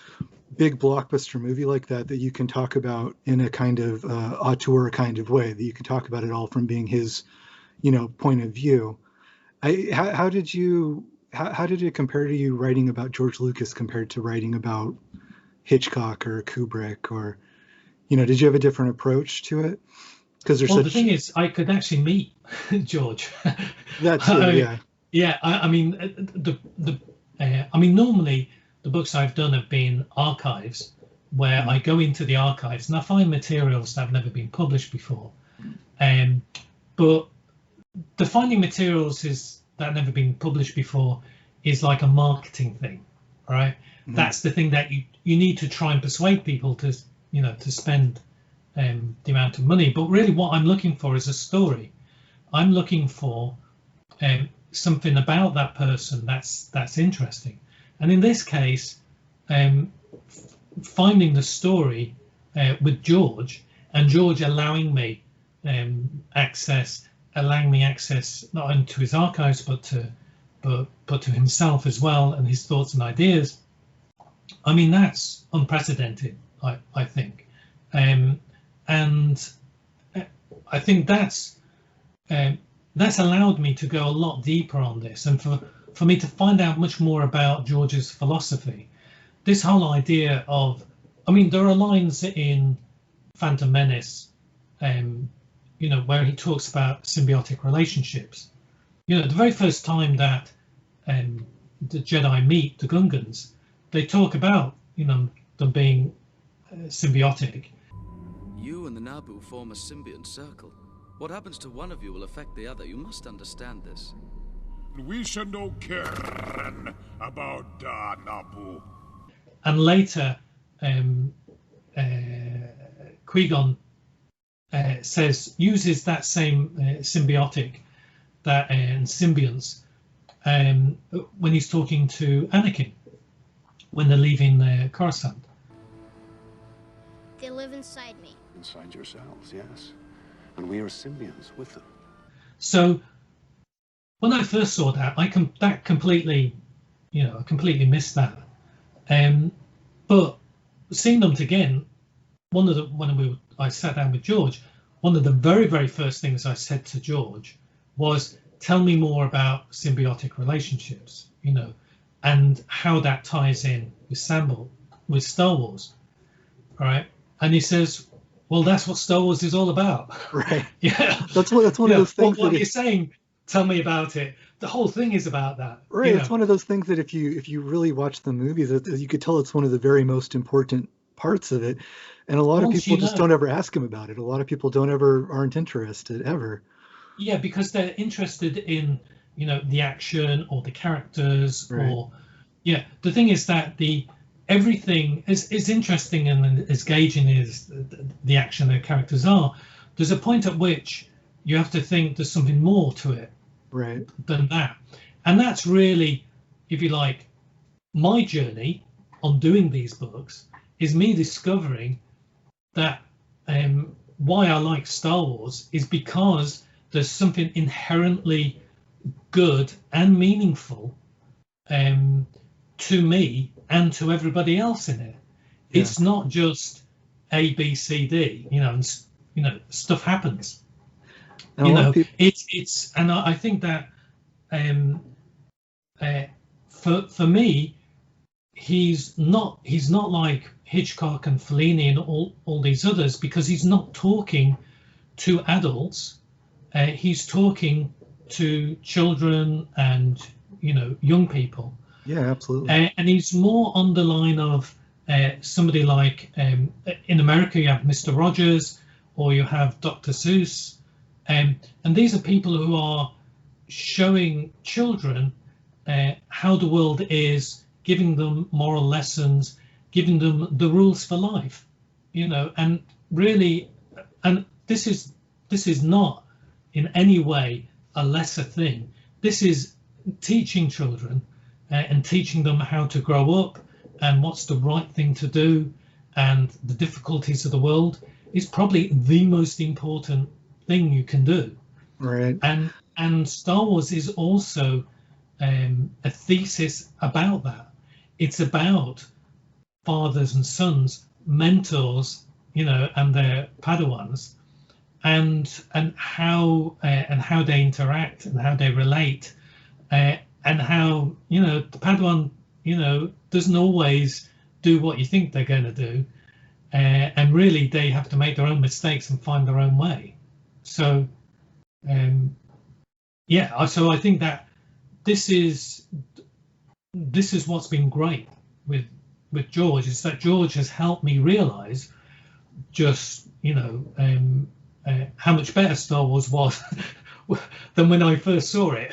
big blockbuster movie like that you can talk about in a kind of auteur kind of way, that you can talk about it all from being his point of view. How did it compare to you writing about George Lucas compared to writing about Hitchcock or Kubrick, or did you have a different approach to it? Because the thing is, I could actually meet George. That's true. Yeah. Yeah. I mean, normally the books I've done have been archives, where I go into the archives and I find materials that have never been published before. But the finding materials that have never been published before is like a marketing thing, right? Mm-hmm. That's the thing that you need to try and persuade people to spend the amount of money. But really what I'm looking for is a story. I'm looking for something about that person that's interesting. And in this case, finding the story with George, and George allowing me access not only to his archives but to himself as well, and his thoughts and ideas. I mean, that's unprecedented, I think, and I think that's allowed me to go a lot deeper on this, and for me to find out much more about George's philosophy. This whole idea of, there are lines in Phantom Menace, where he talks about symbiotic relationships. The very first time that the Jedi meet the Gungans, they talk about them being symbiotic. You and the Naboo form a symbiont circle. What happens to one of you will affect the other. You must understand this. We should know care about Naboo. And later, Qui-Gon uses that same symbiotic and symbionts when he's talking to Anakin when they're leaving Coruscant. They live inside me. Inside yourselves, yes. And we are symbionts with them. So when I first saw that, I completely missed that. But seeing them again, I sat down with George, one of the very, very first things I said to George was, tell me more about symbiotic relationships, and how that ties in with Star Wars. All right. And he says, well, that's what Star Wars is all about. Right. Yeah. That's one of those things. What you're saying, tell me about it. The whole thing is about that. Right. It's one of those things that if you really watch the movies, you could tell it's one of the very most important parts of it. And a lot of people just don't ever ask him about it. A lot of people aren't interested ever. Yeah, because they're interested in, the action or the characters, right. The thing is that the everything is interesting and as gauging as the action their characters are. There's a point at which you have to think there's something more to it Right. than that, and that's really, if you like, my journey on doing these books is me discovering that why I like Star Wars is because there's something inherently good and meaningful to me and to everybody else in it. Yeah. It's not just A, B, C, D, and stuff happens. And a lot of people, It's and I think that for me, he's not like Hitchcock and Fellini and all these others, because he's not talking to adults. He's talking to children and young people. yeah, absolutely. And he's more on the line of somebody like in America you have Mr. Rogers or you have Dr. Seuss, and these are people who are showing children how the world is, giving them moral lessons, giving them the rules for life, and really, and this is not in any way a lesser thing. This is teaching children and teaching them how to grow up and what's the right thing to do and the difficulties of the world is probably the most important thing you can do. Right. And Star Wars is also a thesis about that. It's about fathers and sons, mentors, and their Padawans, and how they interact and how they relate, and how the Padawan doesn't always do what you think they're going to do, and really they have to make their own mistakes and find their own way. So so I think that this is what's been great with George, is that George has helped me realize just how much better Star Wars was than when I first saw it.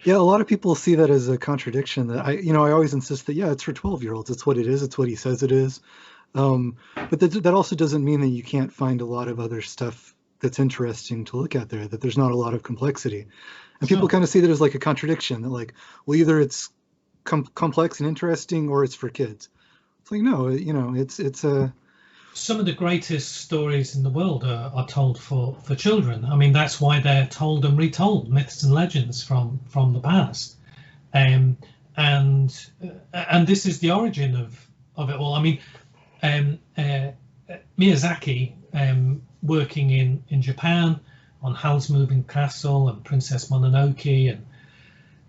Yeah, a lot of people see that as a contradiction. That I always insist that it's for 12-year-olds. It's what it is. It's what he says it is. But that also doesn't mean that you can't find a lot of other stuff that's interesting to look at there. That there's not a lot of complexity, and people kind of see that as like a contradiction. That like, well, either it's complex and interesting or it's for kids. It's like, no, it's a. Some of the greatest stories in the world are told for children. I mean, that's why they're told and retold, myths and legends from the past. And this is the origin of it all. I mean, Miyazaki, working in Japan on Howl's Moving Castle and Princess Mononoke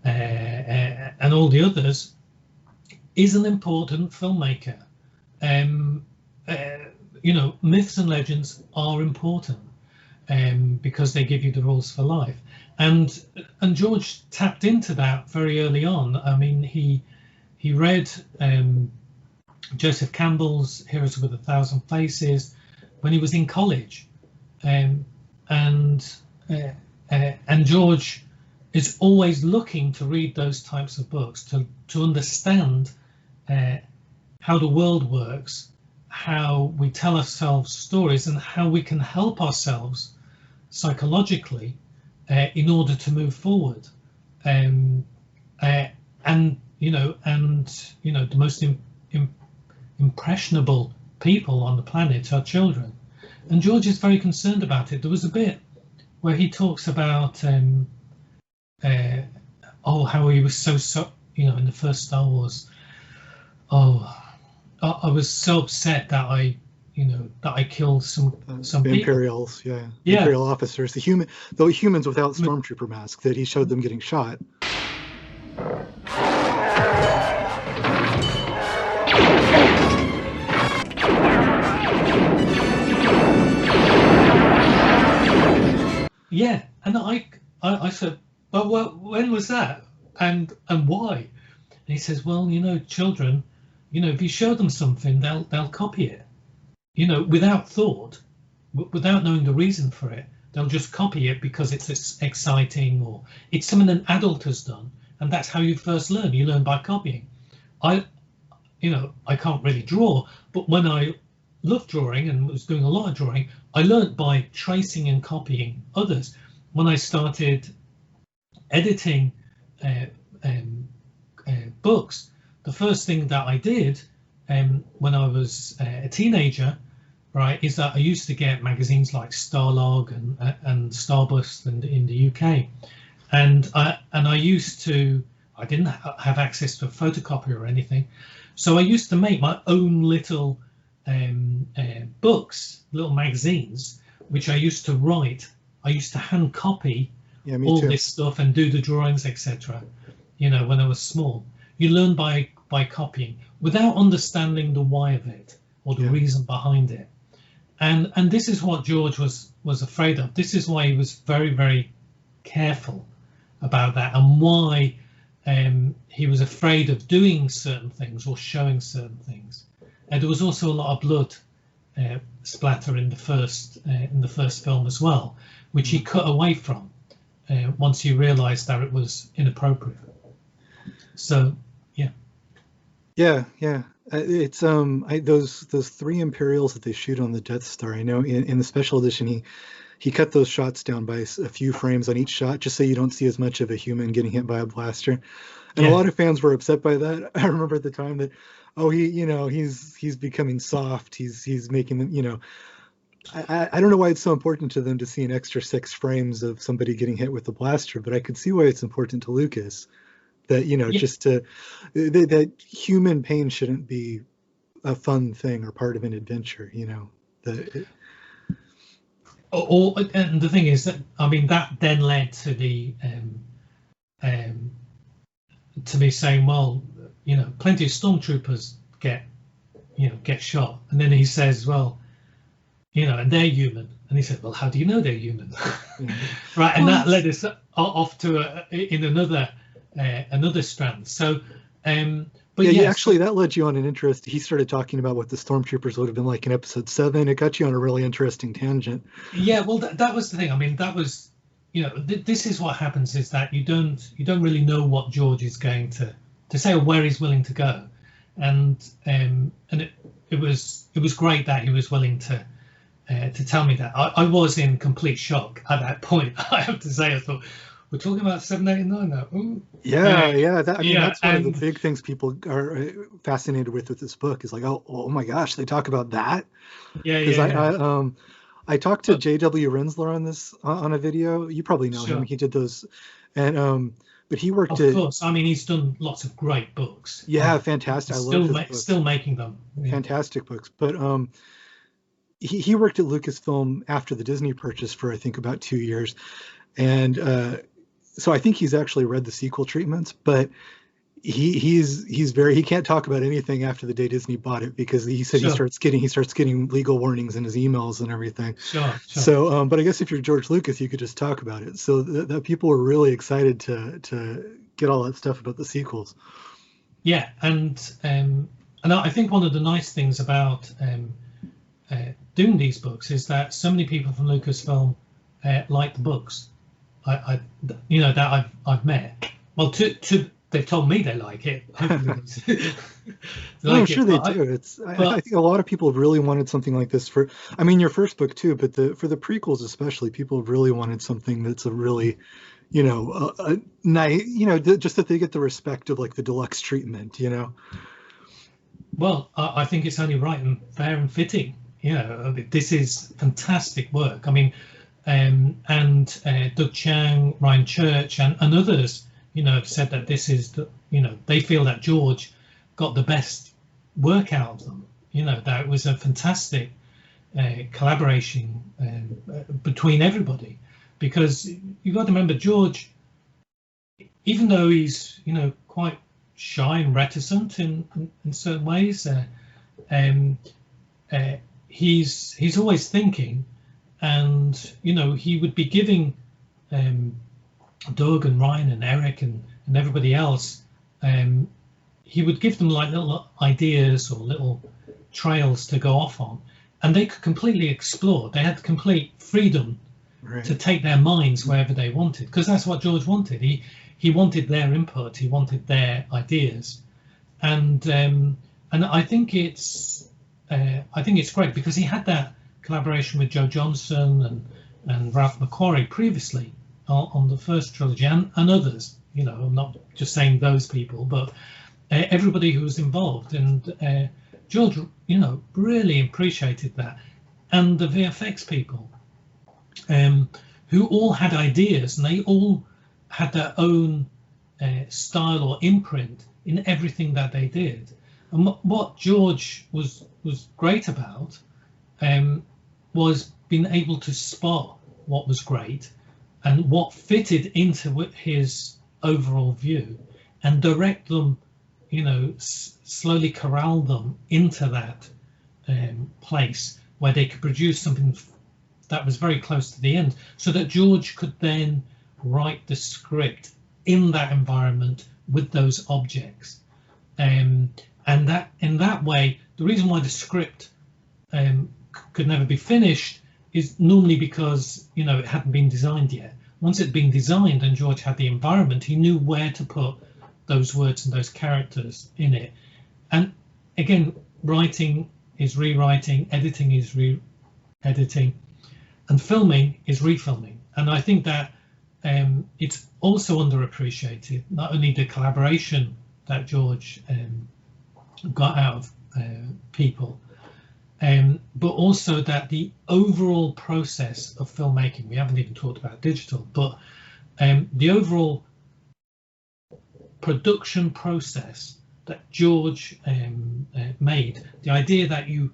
and all the others, is an important filmmaker. Myths and legends are important because they give you the rules for life, and George tapped into that very early on. I mean, he read Joseph Campbell's Heroes with a Thousand Faces when he was in college, and George is always looking to read those types of books to understand how the world works, how we tell ourselves stories, and how we can help ourselves psychologically in order to move forward. The most impressionable people on the planet are children, and George is very concerned about it. There was a bit where he talks about how he was so in the first Star Wars. I was so upset that I killed some people. Imperials, Imperial officers, the humans without stormtrooper masks, that he showed them getting shot. Yeah, and I said, but when was that, and why? And he says, well, children, if you show them something, they'll copy it, without thought, without knowing the reason for it. They'll just copy it because it's exciting, or it's something an adult has done, and that's how you first learn. You learn by copying. I can't really draw, but when I loved drawing and was doing a lot of drawing, I learnt by tracing and copying others. When I started editing books, the first thing that I did when I was a teenager, right, is that I used to get magazines like Starlog and Starburst and in the UK, and I used to. I didn't have access to a photocopier or anything, so I used to make my own little books, little magazines, which I used to write. I used to hand copy all this stuff and do the drawings, etc. When I was small. You learn by copying without understanding the why of it or the reason behind it. And this is what George was afraid of. This is why he was very, very careful about that, and why he was afraid of doing certain things or showing certain things. And there was also a lot of blood splatter in the first film as well, which he cut away from once he realised that it was inappropriate. So, yeah. It's those 3 Imperials that they shoot on the Death Star. I know in the special edition he cut those shots down by a few frames on each shot, just so you don't see as much of a human getting hit by a blaster. And a lot of fans were upset by that. I remember at the time that, he's becoming soft. He's making them, I don't know why it's so important to them to see an extra 6 frames of somebody getting hit with a blaster, but I could see why it's important to Lucas. That just that human pain shouldn't be a fun thing or part of an adventure. And the thing is that that then led to the to me saying, well, plenty of stormtroopers get shot, and then he says, well, and they're human, and he said, well, how do you know they're human? Right, and that led us off to in another strand. So actually that led you on an interest. He started talking about what the stormtroopers would have been like in episode 7. It got you on a really interesting tangent. Well, that was the thing. That was this is what happens, is that you don't really know what George is going to say or where he's willing to go, and it was great that he was willing to tell me that. I was in complete shock at that point. I have to say, I thought, we're talking about 7, 8, and 9 now. Ooh. That's one of the big things people are fascinated with this book, is like, oh my gosh, they talk about that. I talked to J.W. Rensler on this on a video. You probably know him. He did those, and but he worked. Of course, he's done lots of great books. Yeah, fantastic. I love his books. Still making them. Yeah. Fantastic books, but he worked at Lucasfilm after the Disney purchase for I think about 2 years, and so I think he's actually read the sequel treatments, but he can't talk about anything after the day Disney bought it, because he said he starts getting legal warnings in his emails and everything. Sure. So, but I guess if you're George Lucas, you could just talk about it. So that people were really excited to get all that stuff about the sequels. Yeah, and I think one of the nice things about doing these books is that so many people from Lucasfilm like the books. That I've met. Well, they've told me they like it. I'm sure they do. I think a lot of people have really wanted something like this for. Your first book too, but for the prequels especially, people have really wanted something that's a really, nice, just that they get the respect of like the deluxe treatment. Well, I think it's only right and fair and fitting. This is fantastic work. And Doug Chiang, Ryan Church, and others, have said that this is they feel that George got the best work out of them. That it was a fantastic collaboration between everybody, because you've got to remember George, even though he's quite shy and reticent in certain ways, he's always thinking. And he would be giving Doug and Ryan and Eric and everybody else, he would give them like little ideas or little trails to go off on, and they could completely explore. They had complete freedom to take their minds wherever they wanted, because that's what George wanted. He wanted their input, he wanted their ideas, and and I think it's great because he had that collaboration with Joe Johnston and Ralph McQuarrie previously on the first trilogy, and others. You know, I'm not just saying those people, but everybody who was involved, and George, you know, really appreciated that, and the VFX people, who all had ideas, and they all had their own style or imprint in everything that they did. And what George was great about was being able to spot what was great and what fitted into his overall view, and direct them, you know, slowly corral them into that place where they could produce something that was very close to the end, so that George could then write the script in that environment with those objects. And that in that way, the reason why the script could never be finished is normally because, you know, it hadn't been designed yet. Once it had been designed and George had the environment, he knew where to put those words and those characters in it. And again, writing is rewriting, editing is re-editing, and filming is refilming. And I think that it's also underappreciated, not only the collaboration that George got out of people, but also that the overall process of filmmaking, we haven't even talked about digital, but the overall production process that George made, the idea that you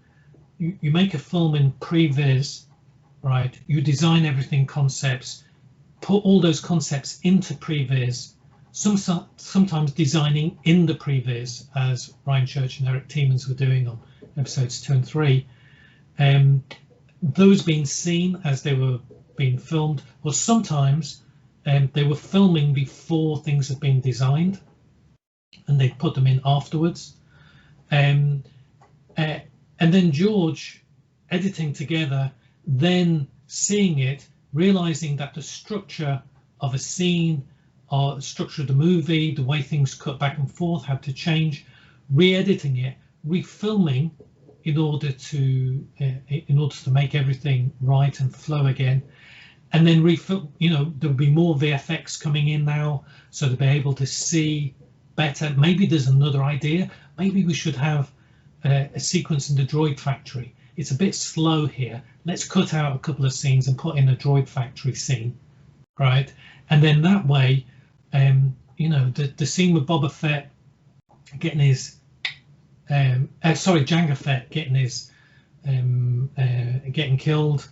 make a film in previs, right? You design everything, concepts, put all those concepts into previs, sometimes designing in the previs, as Ryan Church and Eric Tiemens were doing on episodes 2 and 3. Those being seen as they were being filmed, or sometimes they were filming before things had been designed, and they put them in afterwards. And then George editing together, then seeing it, realizing that the structure of a scene or the structure of the movie, the way things cut back and forth had to change, re-editing it, refilming in order to make everything right and flow again. And then refill, you know, there'll be more VFX coming in now, so to be able to see better. Maybe there's another idea. Maybe we should have a sequence in the droid factory. It's a bit slow here. Let's cut out a couple of scenes and put in a droid factory scene, right? And then that way, you know, the scene with Boba Fett getting his, Jango Fett getting his, getting killed,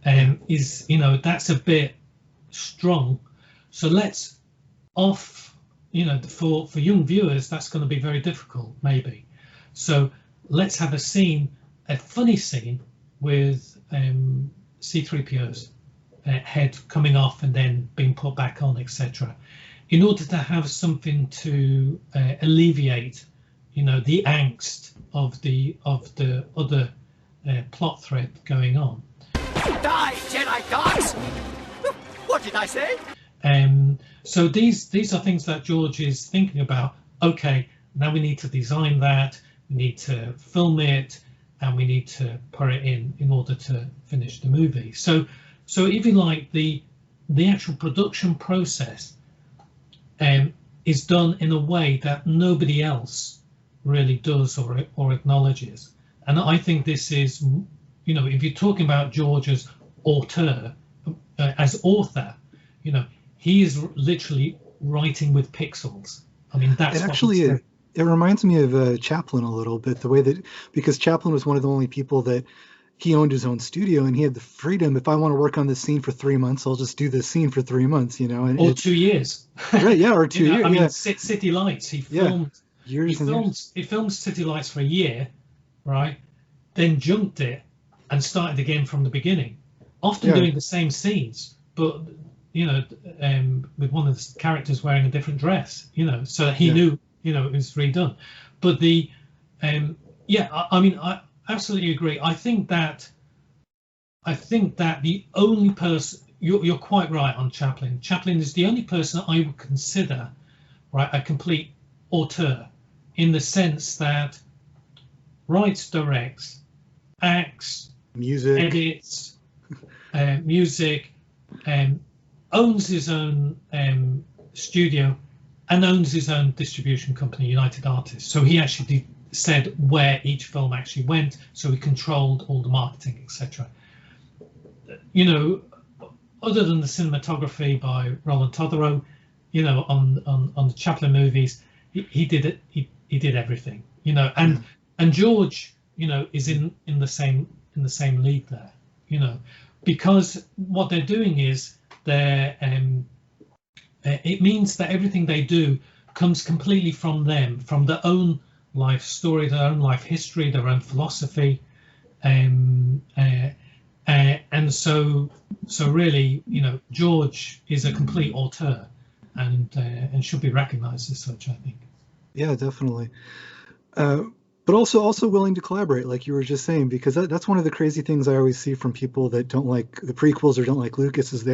is, you know, that's a bit strong. So let's off, you know, for young viewers, that's going to be very difficult, maybe. So let's have a scene, a funny scene with C-3PO's head coming off and then being put back on, etc., in order to have something to alleviate, you know, the angst of the other plot thread going on. Die, Jedi gods! What did I say? So these are things that George is thinking about. Okay, now we need to design that, we need to film it, and we need to put it in order to finish the movie. So if you like, the actual production process is done in a way that nobody else really does or acknowledges. And I think this is, you know, if you're talking about George as author, you know, he is literally writing with pixels. I mean, that's it reminds me of Chaplin a little bit, the way that, because Chaplin was one of the only people that he owned his own studio, and he had the freedom. If I want to work on this scene for 3 months, I'll just do this scene for 3 months, you know, or 2 years. Right? Yeah, or 2 years. I mean, City Lights. He filmed years. He filmed City Lights for a year, right? Then junked it and started again from the beginning, often doing the same scenes, but you know, with one of the characters wearing a different dress, you know, so he knew, you know, it was redone. But the I mean, I absolutely agree. I think that the only person, you're quite right on Chaplin. Chaplin is the only person I would consider, right, a complete auteur, in the sense that writes, directs, acts, Music. edits, music, owns his own studio, and owns his own distribution company, United Artists. So he actually said where each film actually went, so he controlled all the marketing, etc. You know, other than the cinematography by Roland Totherow, you know, on the Chaplin movies, he did it. He did everything, you know, and George, you know, is in the same league there, you know, because what they're doing is it means that everything they do comes completely from them, from their own life story, their own life history, their own philosophy, and so really, you know, George is a complete auteur, and should be recognised as such, I think. Yeah, definitely. But also willing to collaborate, like you were just saying, because that's one of the crazy things I always see from people that don't like the prequels or don't like Lucas, is they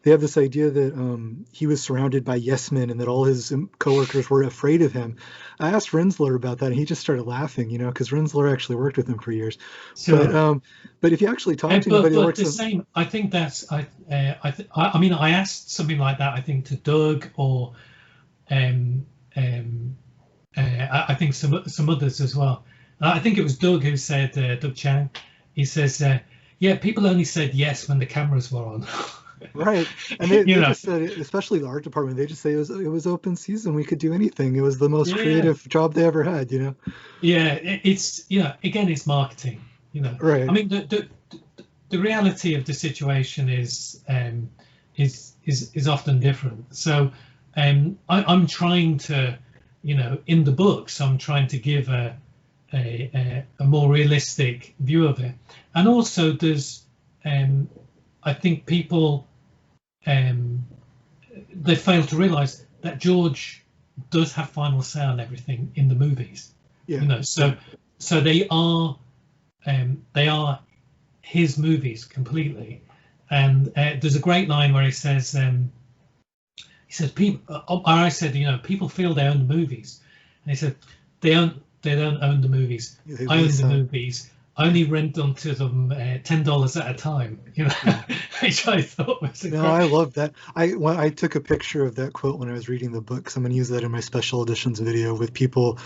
have this idea that he was surrounded by yes men and that all his coworkers were afraid of him. I asked Rensler about that, and he just started laughing, you know, because Rensler actually worked with him for years. Sure. But if you actually talk to anybody that works the same, I think that's I mean, I asked something like that, I think, to Doug or I think some others as well. I think it was Doug who said, Doug Chang, he says, yeah, people only said yes when the cameras were on. Right. And they just said, especially the art department, they just say it was open season. We could do anything. It was the most creative job they ever had, you know? Yeah, it's, again, it's marketing, you know? Right. I mean, the reality of the situation is often different. So I'm trying to, you know, in the books, I'm trying to give a more realistic view of it. And also there's, I think people, they fail to realize that George does have final say on everything in the movies. Yeah. You know, so they are his movies completely. And there's a great line where he says, people, or I said, you know, people feel they own the movies, and he said they don't own the movies. I own the movies. I only rent them to them $10 at a time, you know, which I thought was I love that. I took a picture of that quote when I was reading the book, so I'm going to use that in my special editions video with people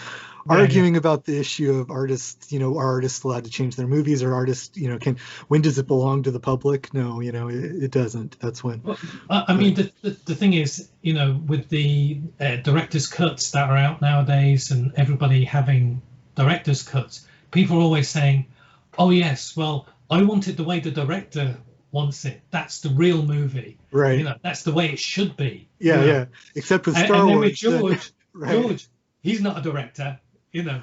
arguing about the issue of artists, you know, are artists allowed to change their movies, or artists, you know, when does it belong to the public? No, you know, it doesn't. That's when. Well, I mean, the thing is, you know, with the director's cuts that are out nowadays and everybody having director's cuts, people are always saying, oh yes, well, I want it the way the director wants it. That's the real movie. Right. You know, that's the way it should be. Yeah, you know? Yeah. Except with Star Wars. And then with George, George, he's not a director. You know,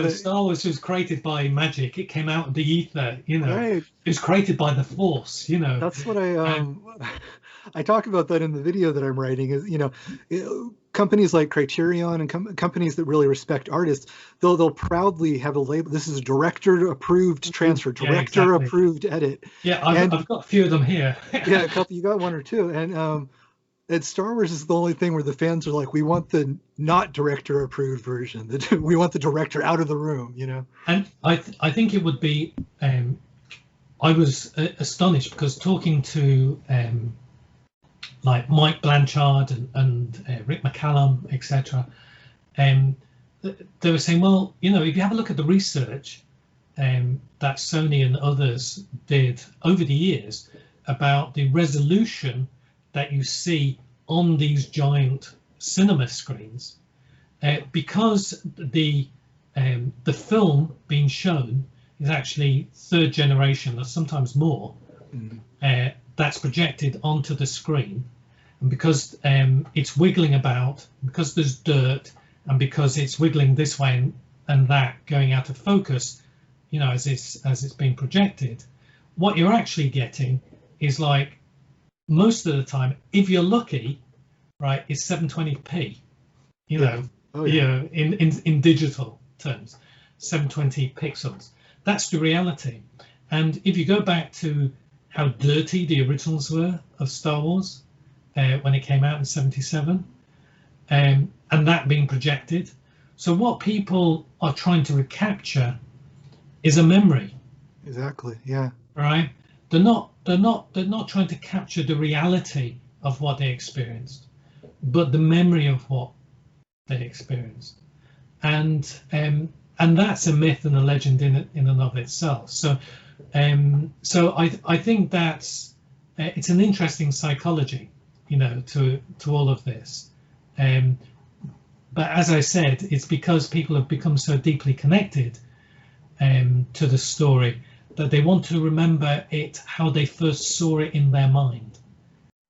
Star Wars was created by magic. It came out of the ether. You know, It was created by the Force. You know, that's what I talk about that in the video that I'm writing. Is, you know, companies like Criterion and companies that really respect artists, they'll proudly have a label. This is a director-approved transfer, director-approved edit. Yeah, I've got a few of them here. Yeah, a couple. You got one or two, and Star Wars is the only thing where the fans are like, we want the not director-approved version. We want the director out of the room, you know. And I think it would be. I was astonished because talking to like Mike Blanchard and Rick McCallum, etc. They were saying, well, you know, if you have a look at the research that Sony and others did over the years about the resolution that you see on these giant cinema screens, because the film being shown is actually third generation or sometimes more, that's projected onto the screen, and because it's wiggling about, because there's dirt, and because it's wiggling this way and that, going out of focus, you know, as it's being projected, what you're actually getting is, like, most of the time, if you're lucky, right, it's 720p, you know, you know, in digital terms, 720 pixels. That's the reality. And if you go back to how dirty the originals were of Star Wars when it came out in '77, and that being projected, So what people are trying to recapture is a memory. Exactly. Yeah. Right? They're not trying to capture the reality of what they experienced, but the memory of what they experienced. And that's a myth and a legend in and of itself. So I think that's it's an interesting psychology, to all of this. But as I said, it's because people have become so deeply connected to the story that they want to remember it how they first saw it in their mind,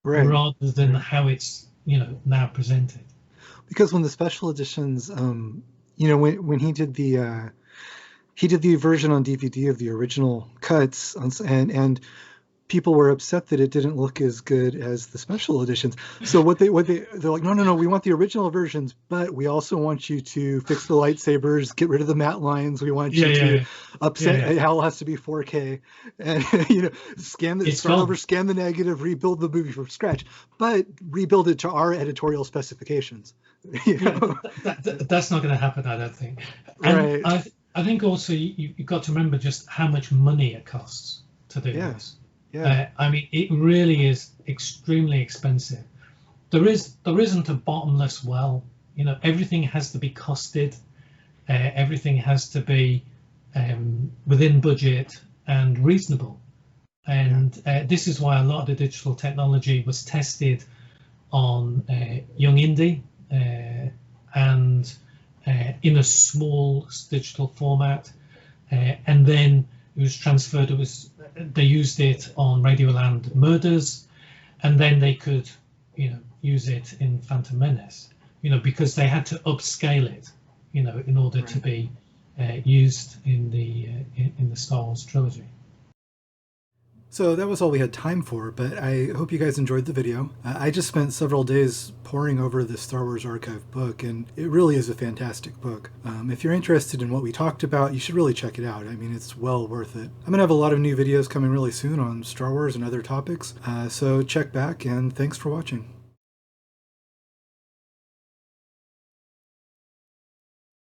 Right. rather than how it's now presented. Because when the special editions, when he did the version on DVD of the original cuts, and people were upset that it didn't look as good as the special editions. So they're like, no, we want the original versions, but we also want you to fix the lightsabers, get rid of the matte lines. We want you to upset. It all has to be 4K, and scan the negative, rebuild the movie from scratch, but rebuild it to our editorial specifications. That's not going to happen, I don't think. And right. I think also you've got to remember just how much money it costs to do this. Yeah. I mean, it really is extremely expensive. There isn't a bottomless well. Everything has to be costed. Everything has to be within budget and reasonable. And this is why a lot of the digital technology was tested on young indie and in a small digital format, and then it was transferred. They used it on Radioland Murders, and then they could, use it in Phantom Menace, because they had to upscale it, in order to be used in the Star Wars trilogy. So that was all we had time for, but I hope you guys enjoyed the video. I just spent several days poring over the Star Wars Archive book, and it really is a fantastic book. If you're interested in what we talked about, you should really check it out. I mean, it's well worth it. I'm going to have a lot of new videos coming really soon on Star Wars and other topics, so check back, and thanks for watching.